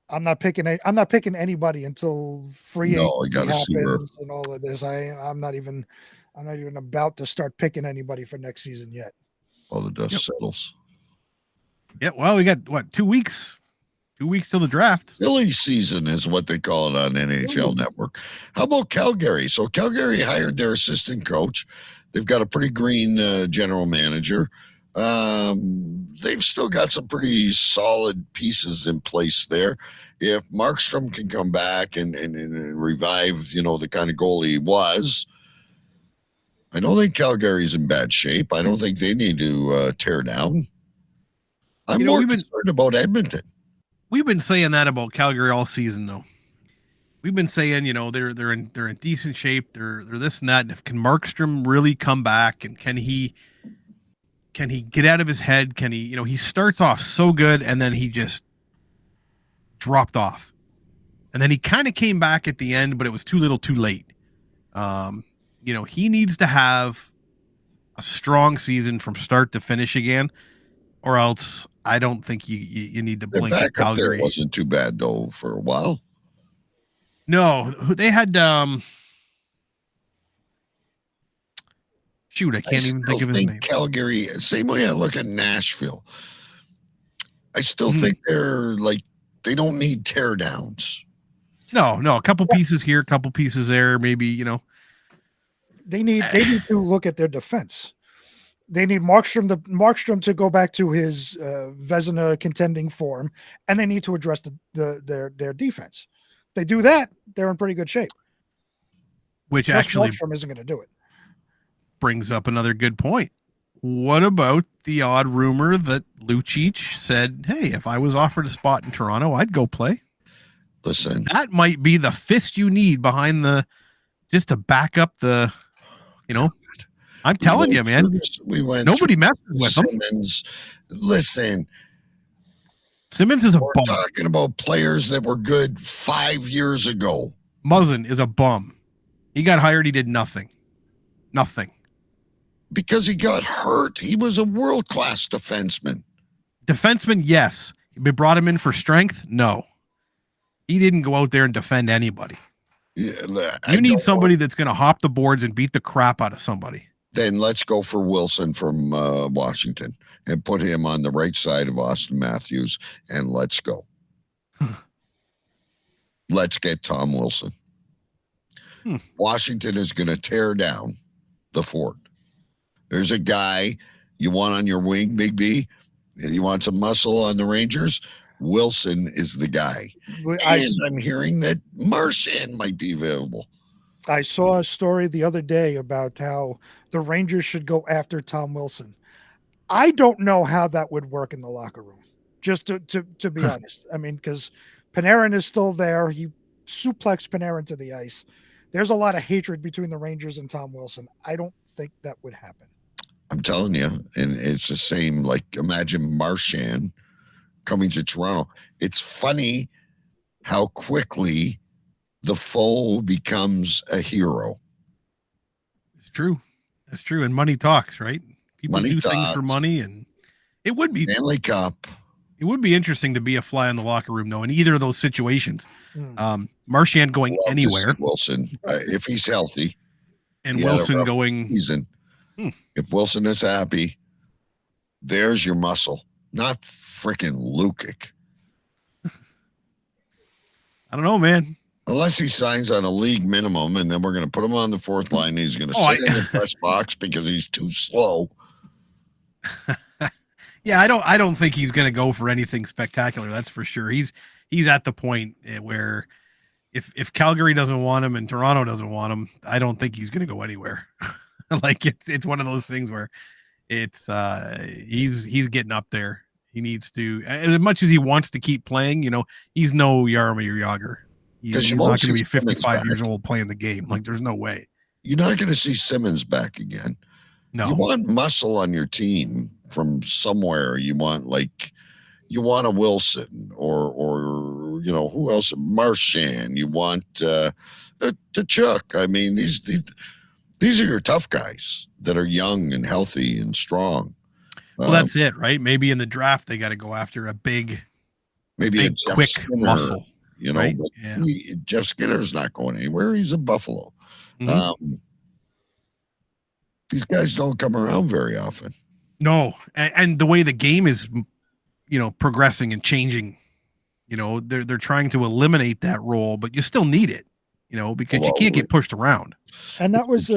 I'm not picking anybody until free agency happens and all of this. I'm not even about to start picking anybody for next season yet. All the dust settles. Yeah, well, we got 2 weeks. 2 weeks till the draft. Silly season is what they call it on NHL Network. How about Calgary? So Calgary hired their assistant coach. They've got a pretty green general manager. They've still got some pretty solid pieces in place there. If Markstrom can come back and revive, the kind of goalie he was, I don't think Calgary's in bad shape. I don't think they need to tear down. I'm more concerned about Edmonton. We've been saying that about Calgary all season, though. We've been saying, they're in decent shape. They're this and that. And can Markstrom really come back, and can he get out of his head? Can he? He starts off so good, and then he just dropped off, and then he kind of came back at the end, but it was too little, too late. He needs to have a strong season from start to finish again, or else I don't think you need to blink at Calgary. There wasn't too bad though for a while. No, they had Shoot, I can't even think of his name. Calgary, same way I look at Nashville. I still think they're like, they don't need teardowns. No, a couple pieces here, a couple pieces there, maybe, They need to look at their defense. They need Markstrom to go back to his Vezina contending form, and they need to address their defense. If they do that, they're in pretty good shape. Which actually Markstrom isn't going to do it. Brings up another good point. What about the odd rumor that Lucic said, hey, if I was offered a spot in Toronto, I'd go play? Listen. That might be the fist you need behind just to back up the, I'm telling you, man. Nobody messes with Simmons. Listen. Simmons is a bum. We're talking about players that were good 5 years ago. Muzzin is a bum. He got hired. He did nothing. Nothing. Because he got hurt. He was a world-class defenseman. Defenseman, yes. We brought him in for strength? No. He didn't go out there and defend anybody. Yeah, you need somebody that's going to hop the boards and beat the crap out of somebody. Then let's go for Wilson from Washington and put him on the right side of Austin Matthews, and let's go. Let's get Tom Wilson. Washington is going to tear down the fort. There's a guy you want on your wing, Big B. You want some muscle on the Rangers? Wilson is the guy. I'm hearing that Marchand might be available. I saw a story the other day about how the Rangers should go after Tom Wilson. I don't know how that would work in the locker room, just to be honest. I mean, because Panarin is still there. He suplexed Panarin to the ice. There's a lot of hatred between the Rangers and Tom Wilson. I don't think that would happen. I'm telling you, and it's the same, like, imagine Marchand coming to Toronto. It's funny how quickly the foe becomes a hero. It's true. That's true. And money talks, right? People do things for money, and it would be Stanley Cup. It would be interesting to be a fly in the locker room, though, in either of those situations. Marchand going anywhere. Wilson, if he's healthy. And Wilson going. Season. If Wilson is happy, there's your muscle, not freaking Lukic. I don't know, man. Unless he signs on a league minimum, and then we're going to put him on the fourth line. And he's going to sit in the press box because he's too slow. Yeah, I don't think he's going to go for anything spectacular. That's for sure. He's at the point where if Calgary doesn't want him and Toronto doesn't want him, I don't think he's going to go anywhere. Like it's one of those things where it's he's getting up there. He needs to, as much as he wants to keep playing, he's no Jaromir Jagr. He's not going to be 55 years old playing the game. Like, there's no way. You're not going to see Simmons back again. No. You want muscle on your team from somewhere. You want a Wilson or who else? Marchand. You want Tkachuk. I mean, these are your tough guys that are young and healthy and strong. Well, that's it, right? Maybe in the draft they got to go after a quick Skinner, muscle. Right? But yeah. Jeff Skinner's not going anywhere. He's in Buffalo. Mm-hmm. These guys don't come around very often. No, and the way the game is, progressing and changing, they're trying to eliminate that role, but you still need it, because you can't get pushed around. And that was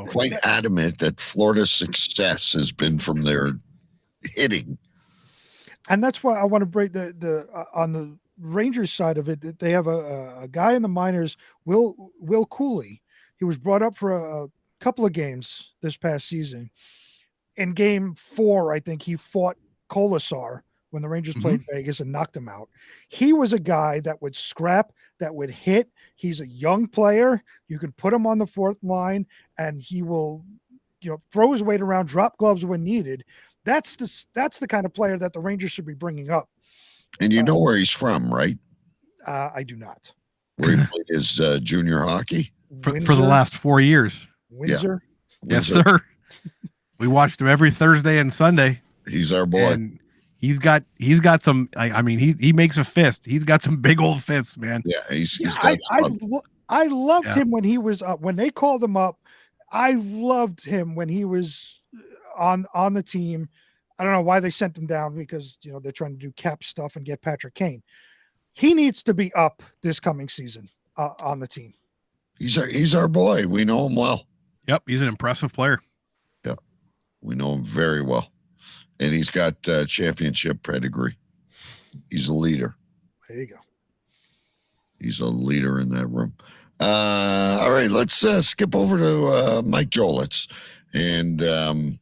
quite adamant that Florida's success has been from their hitting. And that's why I want to break the on the Rangers side of it. They have a guy in the minors, Will Cooley. He was brought up for a couple of games this past season. In game 4, I think he fought Kolasar when the Rangers played Vegas and knocked him out. He was a guy that would scrap, that would hit. He's a young player. You can put him on the fourth line and he will, throw his weight around, drop gloves when needed. That's the kind of player that the Rangers should be bringing up. And you know where he's from, right? I do not. Where he played his junior hockey? For the last 4 years. Windsor? Yeah. Yes, sir. We watched him every Thursday and Sunday. He's our boy. And he's got some. He makes a fist. He's got some big old fists, man. Yeah, he's got I loved him when he was up. When they called him up I loved him when he was on the team. I don't know why they sent him down because they're trying to do cap stuff and get Patrick Kane. He needs to be up this coming season on the team. He's our boy. We know him well. Yep, he's an impressive player. Yeah, we know him very well, and he's got championship pedigree. He's a leader. There you go. He's a leader in that room. All right, let's skip over to Mike Jolitz, and then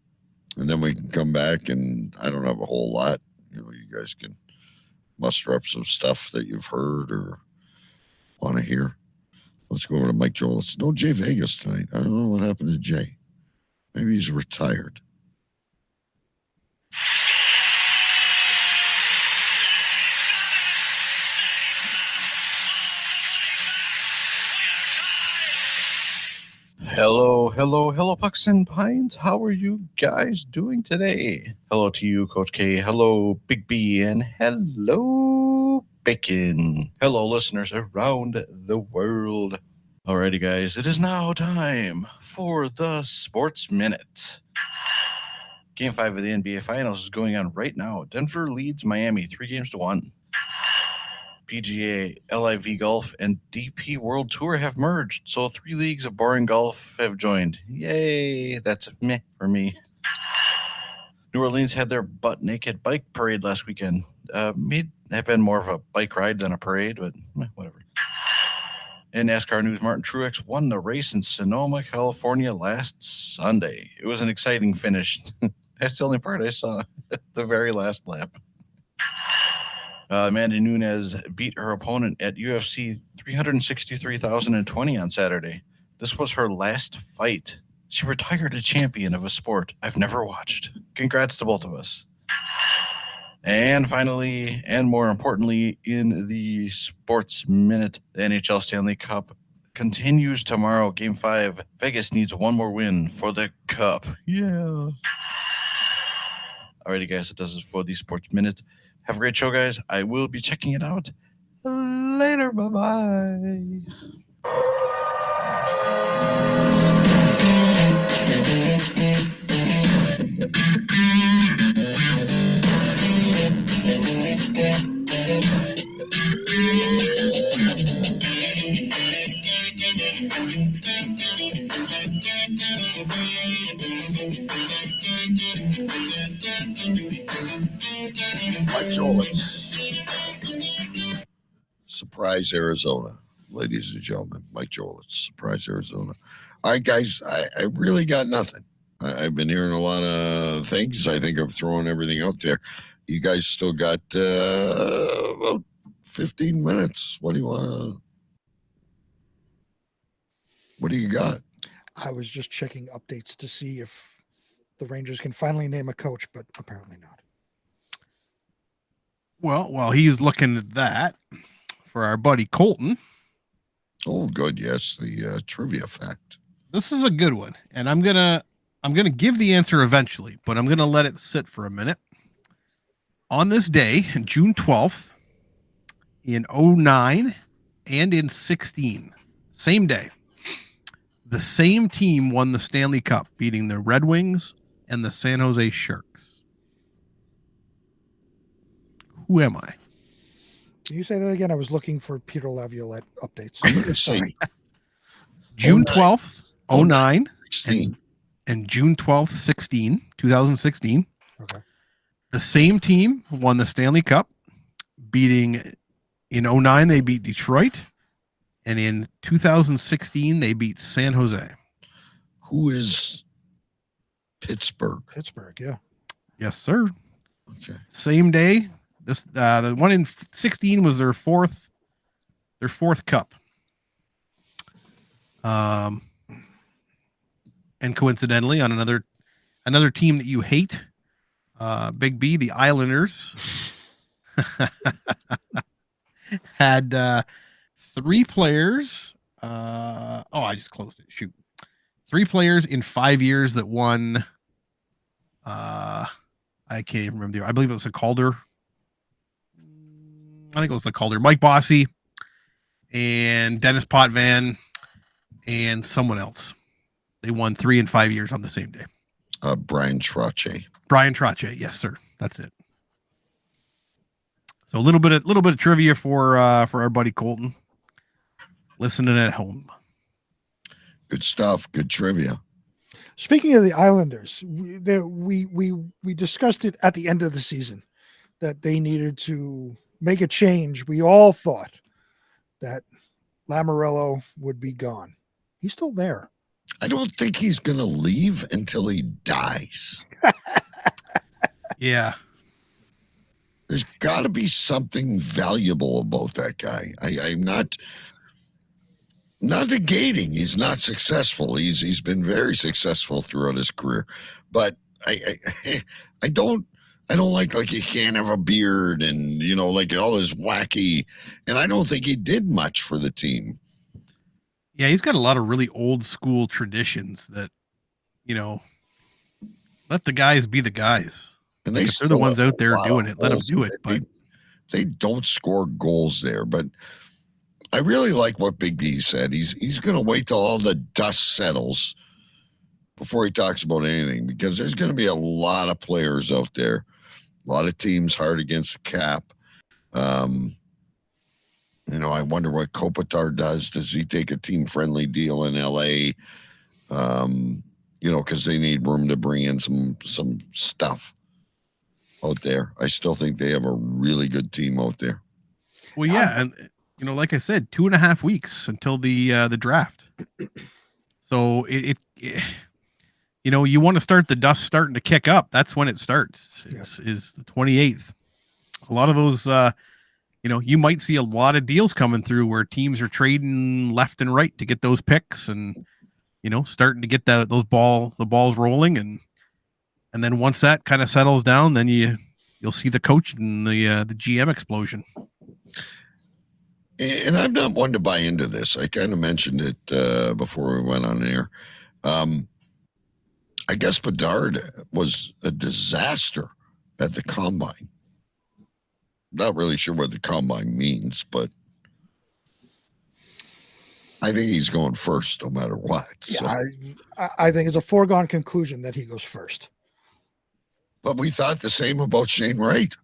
we can come back. And I don't have a whole lot. You guys can muster up some stuff that you've heard or want to hear. Let's go over to Mike Jolitz. No Jay Vegas tonight. I don't know what happened to Jay. Maybe he's retired. Hello, Pucks and Pines. How are you guys doing today? Hello to you, Coach K. Hello, Big B. And hello, Bacon. Hello, listeners around the world. Alrighty, guys. It is now time for the Sports Minute. Game 5 of the NBA Finals is going on right now. Denver leads Miami 3-1. PGA, LIV Golf, and DP World Tour have merged, so 3 leagues of boring golf have joined. Yay! That's meh for me. New Orleans had their butt-naked bike parade last weekend. May have been more of a bike ride than a parade, but whatever. In NASCAR news, Martin Truex won the race in Sonoma, California last Sunday. It was an exciting finish. That's the only part I saw, the very last lap. Amanda Nunes beat her opponent at UFC 363,020 on Saturday. This was her last fight. She retired a champion of a sport I've never watched. Congrats to both of us. And finally, and more importantly, in the Sports Minute, the NHL Stanley Cup continues tomorrow. Game 5. Vegas needs one more win for the Cup. Yeah. Alrighty, guys, that does it for the Sports Minute. Have a great show, guys. I will be checking it out later. Bye-bye. Mike Jolitz. Surprise, Arizona. Ladies and gentlemen, Mike Jolitz, Surprise, Arizona. All right, guys, I really got nothing. I've been hearing a lot of things. I think I'm throwing everything out there. You guys still got about 15 minutes. What do you got? I was just checking updates to see if the Rangers can finally name a coach, but apparently not. Well, while he's looking at that, for our buddy Colton. Oh, good. Yes, the trivia fact. This is a good one, and I'm gonna give the answer eventually, but I'm gonna let it sit for a minute. On this day, June 12th, in 09 and in 16, same day, the same team won the Stanley Cup, beating the Red Wings and the San Jose Sharks. Who am I? Can you say that again? I was looking for Peter Laviolette updates. I'm going to say June 12th, 09, 16. and June 12th, 2016. Okay. The same team won the Stanley Cup, beating in 09, they beat Detroit, and in 2016, they beat San Jose. Who is Pittsburgh? Pittsburgh, yeah. Yes, sir. Okay. Same day. This the one in 16 was their fourth cup. And coincidentally, on another team that you hate, Big B, the Islanders, had 3 players. I just closed it. Shoot. 3 players in 5 years that won. I can't even remember. I believe it was a Calder. I think it was the Calder. Mike Bossy and Dennis Potvin and someone else. They won 3 and 5 years on the same day. Brian Trottier. Brian Trottier, yes, sir. That's it. So a little bit of trivia for our buddy Colton, listening at home. Good stuff. Good trivia. Speaking of the Islanders, we discussed it at the end of the season that they needed to make a change. We all thought that Lamoriello would be gone. He's still there. I don't think he's going to leave until he dies. Yeah. There's got to be something valuable about that guy. I'm not negating he's not successful. He's been very successful throughout his career, but I don't like you can't have a beard and like all this wacky. And I don't think he did much for the team. Yeah, he's got a lot of really old school traditions that, let the guys be the guys. And they're the ones out there doing it. Let them do it. But they don't score goals there. But I really like what Big B said. He's going to wait till all the dust settles before he talks about anything, because there's going to be a lot of players out there, a lot of teams hard against the cap. I wonder what Kopitar does. Does he take a team-friendly deal in L.A.? Because they need room to bring in some stuff out there. I still think they have a really good team out there. Well, yeah, and like I said, 2.5 weeks until the draft. So you want to start the dust starting to kick up. That's when it starts. Is the 28th. A lot of those. You might see a lot of deals coming through where teams are trading left and right to get those picks and, starting to get the balls rolling. And then once that kind of settles down, then you'll see the coach and the GM explosion. And I'm not one to buy into this. I kind of mentioned it before we went on air. I guess Bedard was a disaster at the combine. Not really sure what the combine means, but I think he's going first no matter what. Yeah, so. I think it's a foregone conclusion that he goes first. But we thought the same about Shane Wright.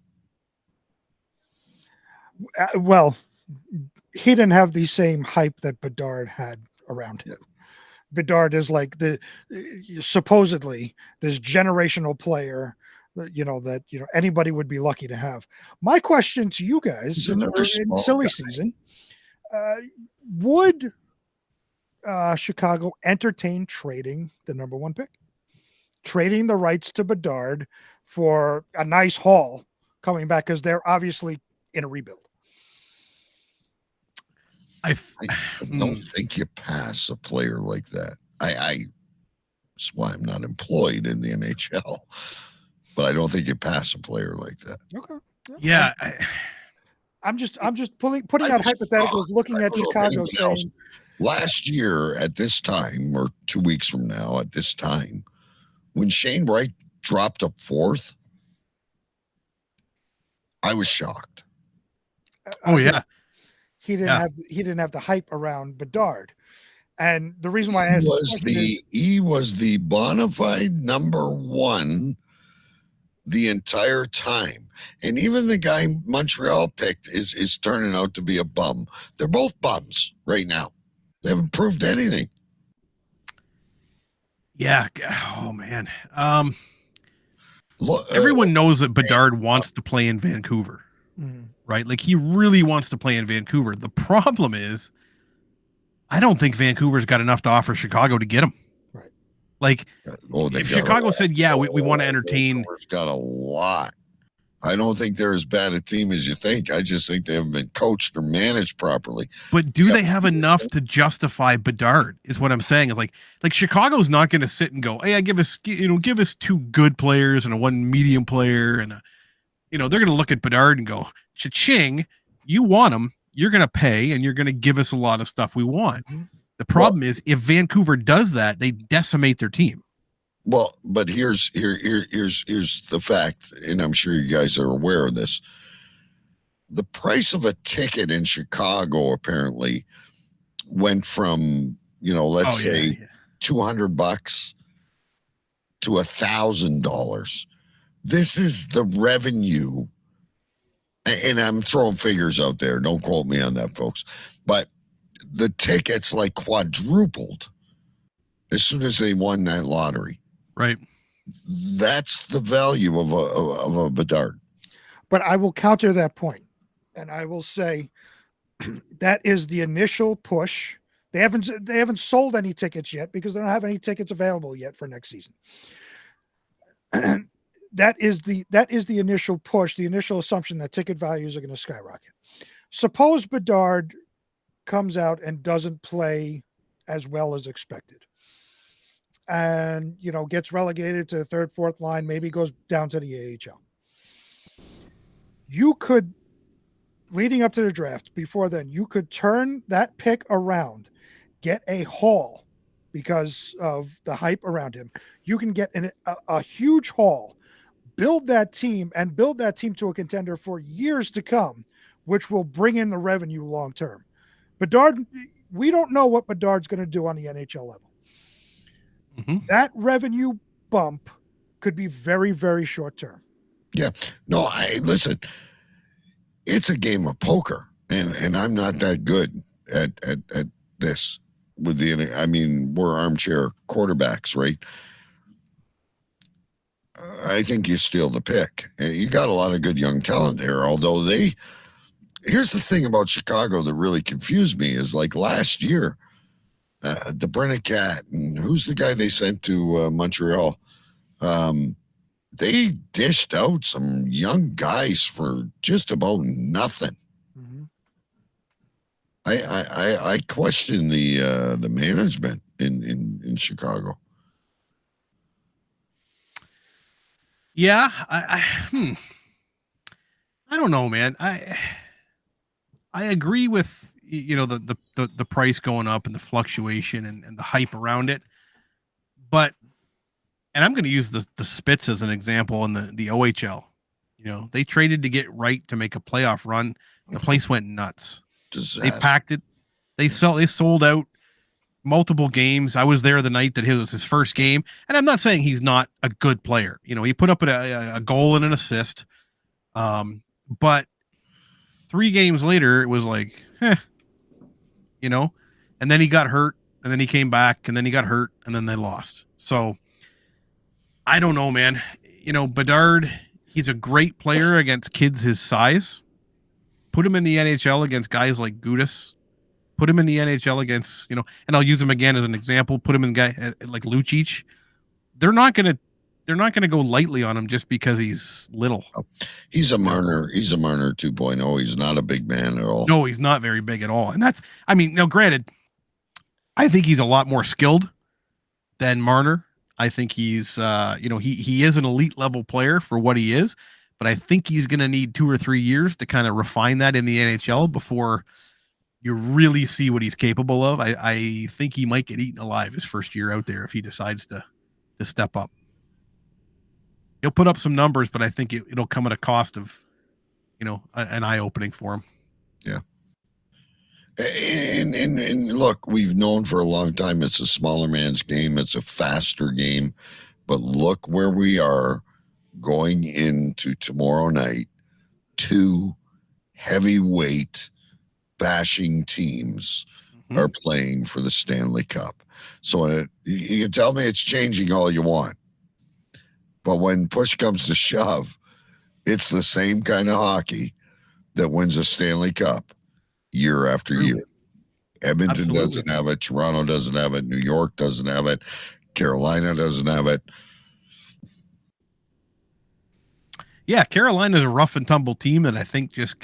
Well, he didn't have the same hype that Bedard had around him. Bedard is like supposedly this generational player that anybody would be lucky to have. My question to you guys, since we're in silly season, would Chicago entertain trading the number 1 pick, trading the rights to Bedard for a nice haul coming back, because they're obviously in a rebuild? I don't think you pass a player like that. That's why I'm not employed in the NHL. But I don't think you pass a player like that. Okay. Yeah. I'm just putting out hypotheticals, looking at Chicago saying last year at this time, or 2 weeks from now at this time, when Shane Wright dropped a 4th, I was shocked. Oh yeah. He didn't have the hype around Bedard. And the reason why I asked he was the bona fide number 1 the entire time. And even the guy Montreal picked is turning out to be a bum. They're both bums right now. They haven't proved anything. Yeah. Oh man. Everyone knows that Bedard wants to play in Vancouver, right? Like he really wants to play in Vancouver. The problem is, I don't think Vancouver's got enough to offer Chicago to get him. Right. Like, if Chicago said, yeah, we want to entertain. Vancouver's got a lot. I don't think they're as bad a team as you think. I just think they haven't been coached or managed properly. But do they have enough to justify Bedard? Is what I'm saying. Is like Chicago's not going to sit and go, hey, give us 2 good players and a 1 medium player, and they're going to look at Bedard and go, cha-ching, you want him, you're going to pay, and you're going to give us a lot of stuff we want. Mm-hmm. The problem is, if Vancouver does that, they decimate their team. Well, but here's the fact, and I'm sure you guys are aware of this. The price of a ticket in Chicago apparently went from, let's say $200 to $1,000. This is the revenue. And I'm throwing figures out there. Don't quote me on that, folks. But the tickets like quadrupled as soon as they won that lottery. Right. That's the value of a Bedard. But I will counter that point, and I will say that is the initial push. They haven't sold any tickets yet because they don't have any tickets available yet for next season. That is the initial push, the initial assumption that ticket values are going to skyrocket. Suppose Bedard comes out and doesn't play as well as expected, and gets relegated to the third, fourth line, maybe goes down to the AHL. You could, leading up to the draft, before then, you could turn that pick around, get a haul because of the hype around him. You can get a huge haul, build that team to a contender for years to come, which will bring in the revenue long term. Bedard, we don't know what Bedard's going to do on the NHL level. Mm-hmm. That revenue bump could be very, very short term. Yeah. No, listen, it's a game of poker, and I'm not that good at this with we're armchair quarterbacks, right? I think you steal the pick. You got a lot of good young talent there, although here's the thing about Chicago that really confused me is like last year, DeBrincat, and who's the guy they sent to Montreal? They dished out some young guys for just about nothing. Mm-hmm. I question the management in Chicago. Yeah, I don't know, man. I agree with the price going up and the fluctuation and the hype around it, but I'm going to use the Spits as an example in the OHL. They traded to get Wright to make a playoff run. The place went nuts. Disaster. They packed it. They sold out multiple games. I was there the night that it was his first game, and I'm not saying he's not a good player. He put up a goal and an assist, but 3 games later it was like, and then he got hurt, and then he came back, and then he got hurt, and then they lost. So I don't know, man. Bedard, he's a great player against kids his size. Put him in the NHL against guys like Gudas. Put him in the NHL against, and I'll use him again as an example. Put him in guy like Lucic. They're not gonna go lightly on him just because he's little. He's a Marner. He's a Marner 2.0. He's not a big man at all. No, he's not very big at all. And that's, now granted, I think he's a lot more skilled than Marner. I think he's, he is an elite level player for what he is, but I think he's going to need 2 or 3 years to kind of refine that in the NHL before you really see what he's capable of. I think he might get eaten alive his first year out there if he decides to step up. He'll put up some numbers, but I think it'll come at a cost of, an eye opening for him. Yeah. And look, we've known for a long time it's a smaller man's game. It's a faster game. But look where we are going into tomorrow night. 2 heavyweight bashing teams are playing for the Stanley Cup. So you can tell me it's changing all you want. But when push comes to shove, it's the same kind of hockey that wins a Stanley Cup year after year. Edmonton doesn't have it. Toronto doesn't have it. New York doesn't have it. Carolina doesn't have it. Yeah, Carolina's a rough and tumble team that I think just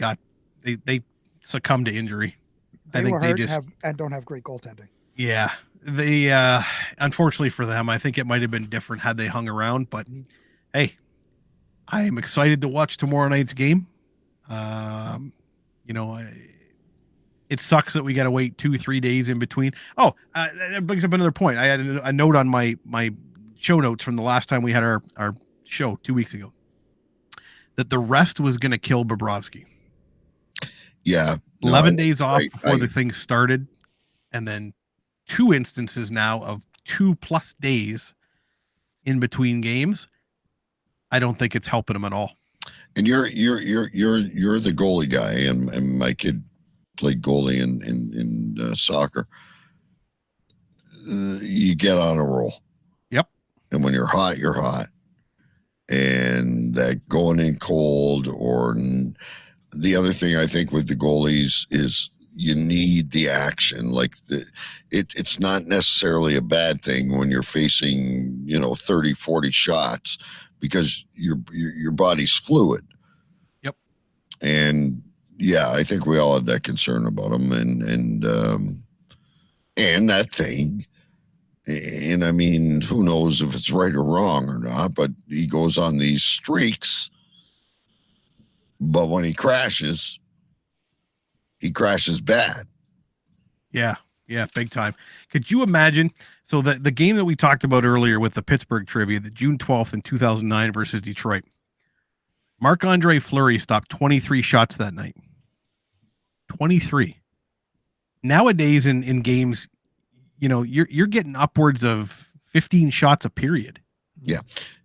they succumbed to injury. I think they just and don't have great goaltending. Yeah, they unfortunately for them, I think it might have been different had they hung around. But hey, I am excited to watch tomorrow night's game. It sucks that we got to wait 2-3 days in between. Oh, that brings up another point. I had a note on my show notes from the last time we had our show 2 weeks ago that the rest was going to kill Bobrovsky. Yeah. 11 days off before the thing started. And then 2 instances now of 2+ days in between games, I don't think it's helping them at all. And you're the goalie guy, and my kid played goalie in soccer. You get on a roll. Yep. And when you're hot, you're hot. And that going in cold, or the other thing I think with the goalies is you need the action. Like it's not necessarily a bad thing when you're facing 30, 40 shots, because your body's fluid. Yep. And yeah, I think we all have that concern about him, and that thing. And I mean, who knows if it's right or wrong or not, but he goes on these streaks. But when he crashes bad. Yeah, big time. Could you imagine? So the game that we talked about earlier with the Pittsburgh trivia, the June 12th in 2009 versus Detroit, Marc-Andre Fleury stopped 23 shots that night. 23. Nowadays in games, you're getting upwards of 15 shots a period. Yeah.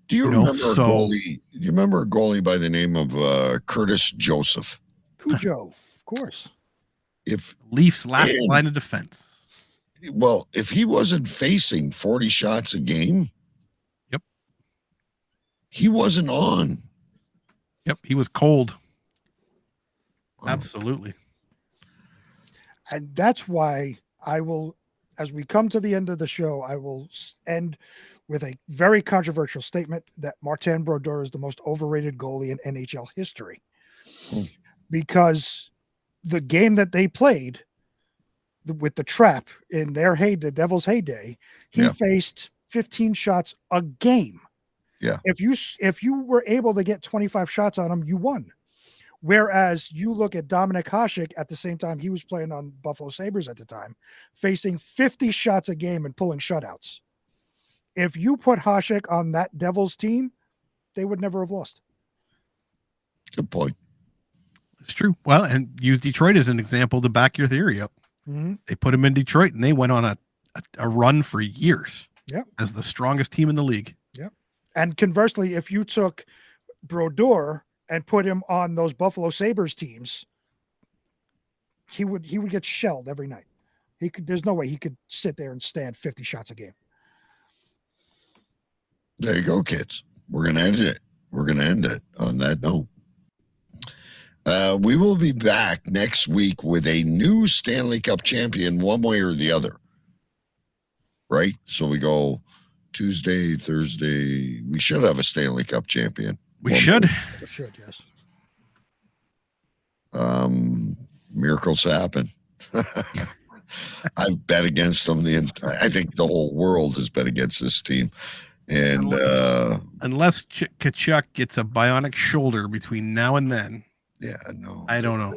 Do you remember a goalie? Do you remember a goalie by the name of Curtis Joseph? Cujo, of course. If Leafs last line of defense. Well, if he wasn't facing 40 shots a game, yep, he wasn't on. Yep, he was cold. Absolutely. And that's why I will, as we come to the end of the show, I will end with a very controversial statement that Martin Brodeur is the most overrated goalie in NHL history. Because the game that they played with the Trap in their heyday, the Devils' heyday, he faced 15 shots a game. Yeah. If you were able to get 25 shots on him, you won. Whereas you look at Dominik Hasek at the same time, he was playing on Buffalo Sabres at the time, facing 50 shots a game and pulling shutouts. If you put Hasek on that Devils team, they would never have lost. Good point. It's true. Well, and use Detroit as an example to back your theory up. Mm-hmm. They put him in Detroit, and they went on a run for years. Yeah, as the strongest team in the league. Yeah, and conversely, if you took Brodeur and put him on those Buffalo Sabres teams, he would get shelled every night. There's no way he could sit there and stand 50 shots a game. There you go, kids. We're going to end it. We're going to end it on that note. We will be back next week with a new Stanley Cup champion, one way or the other. Right? So we go Tuesday, Thursday. We should have a Stanley Cup champion. We should. We should, yes. Miracles happen. I've bet against them. I think the whole world has bet against this team. And unless Tkachuk gets a bionic shoulder between now and then. Yeah, no. I don't know.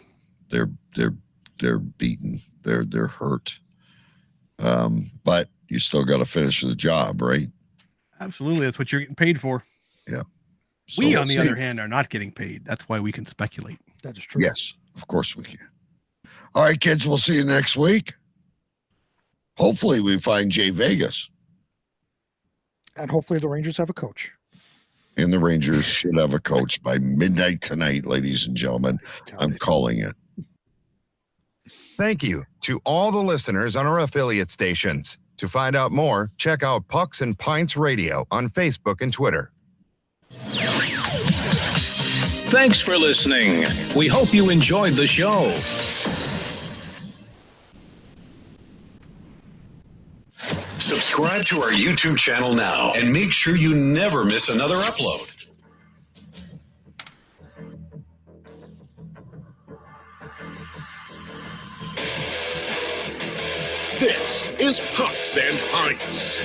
They're beaten. They're hurt. But you still got to finish the job, right? Absolutely. That's what you're getting paid for. Yeah. So we, on the other hand, are not getting paid. That's why we can speculate. That is true. Yes, of course we can. All right, kids, we'll see you next week. Hopefully we find Jay Vegas. And hopefully the Rangers have a coach. And the Rangers should have a coach by midnight tonight, ladies and gentlemen. I'm calling it. Thank you to all the listeners on our affiliate stations. To find out more, check out Pucks and Pints Radio on Facebook and Twitter. Thanks for listening. We hope you enjoyed the show. Subscribe to our YouTube channel now and make sure you never miss another upload. This is Pucks and Pints.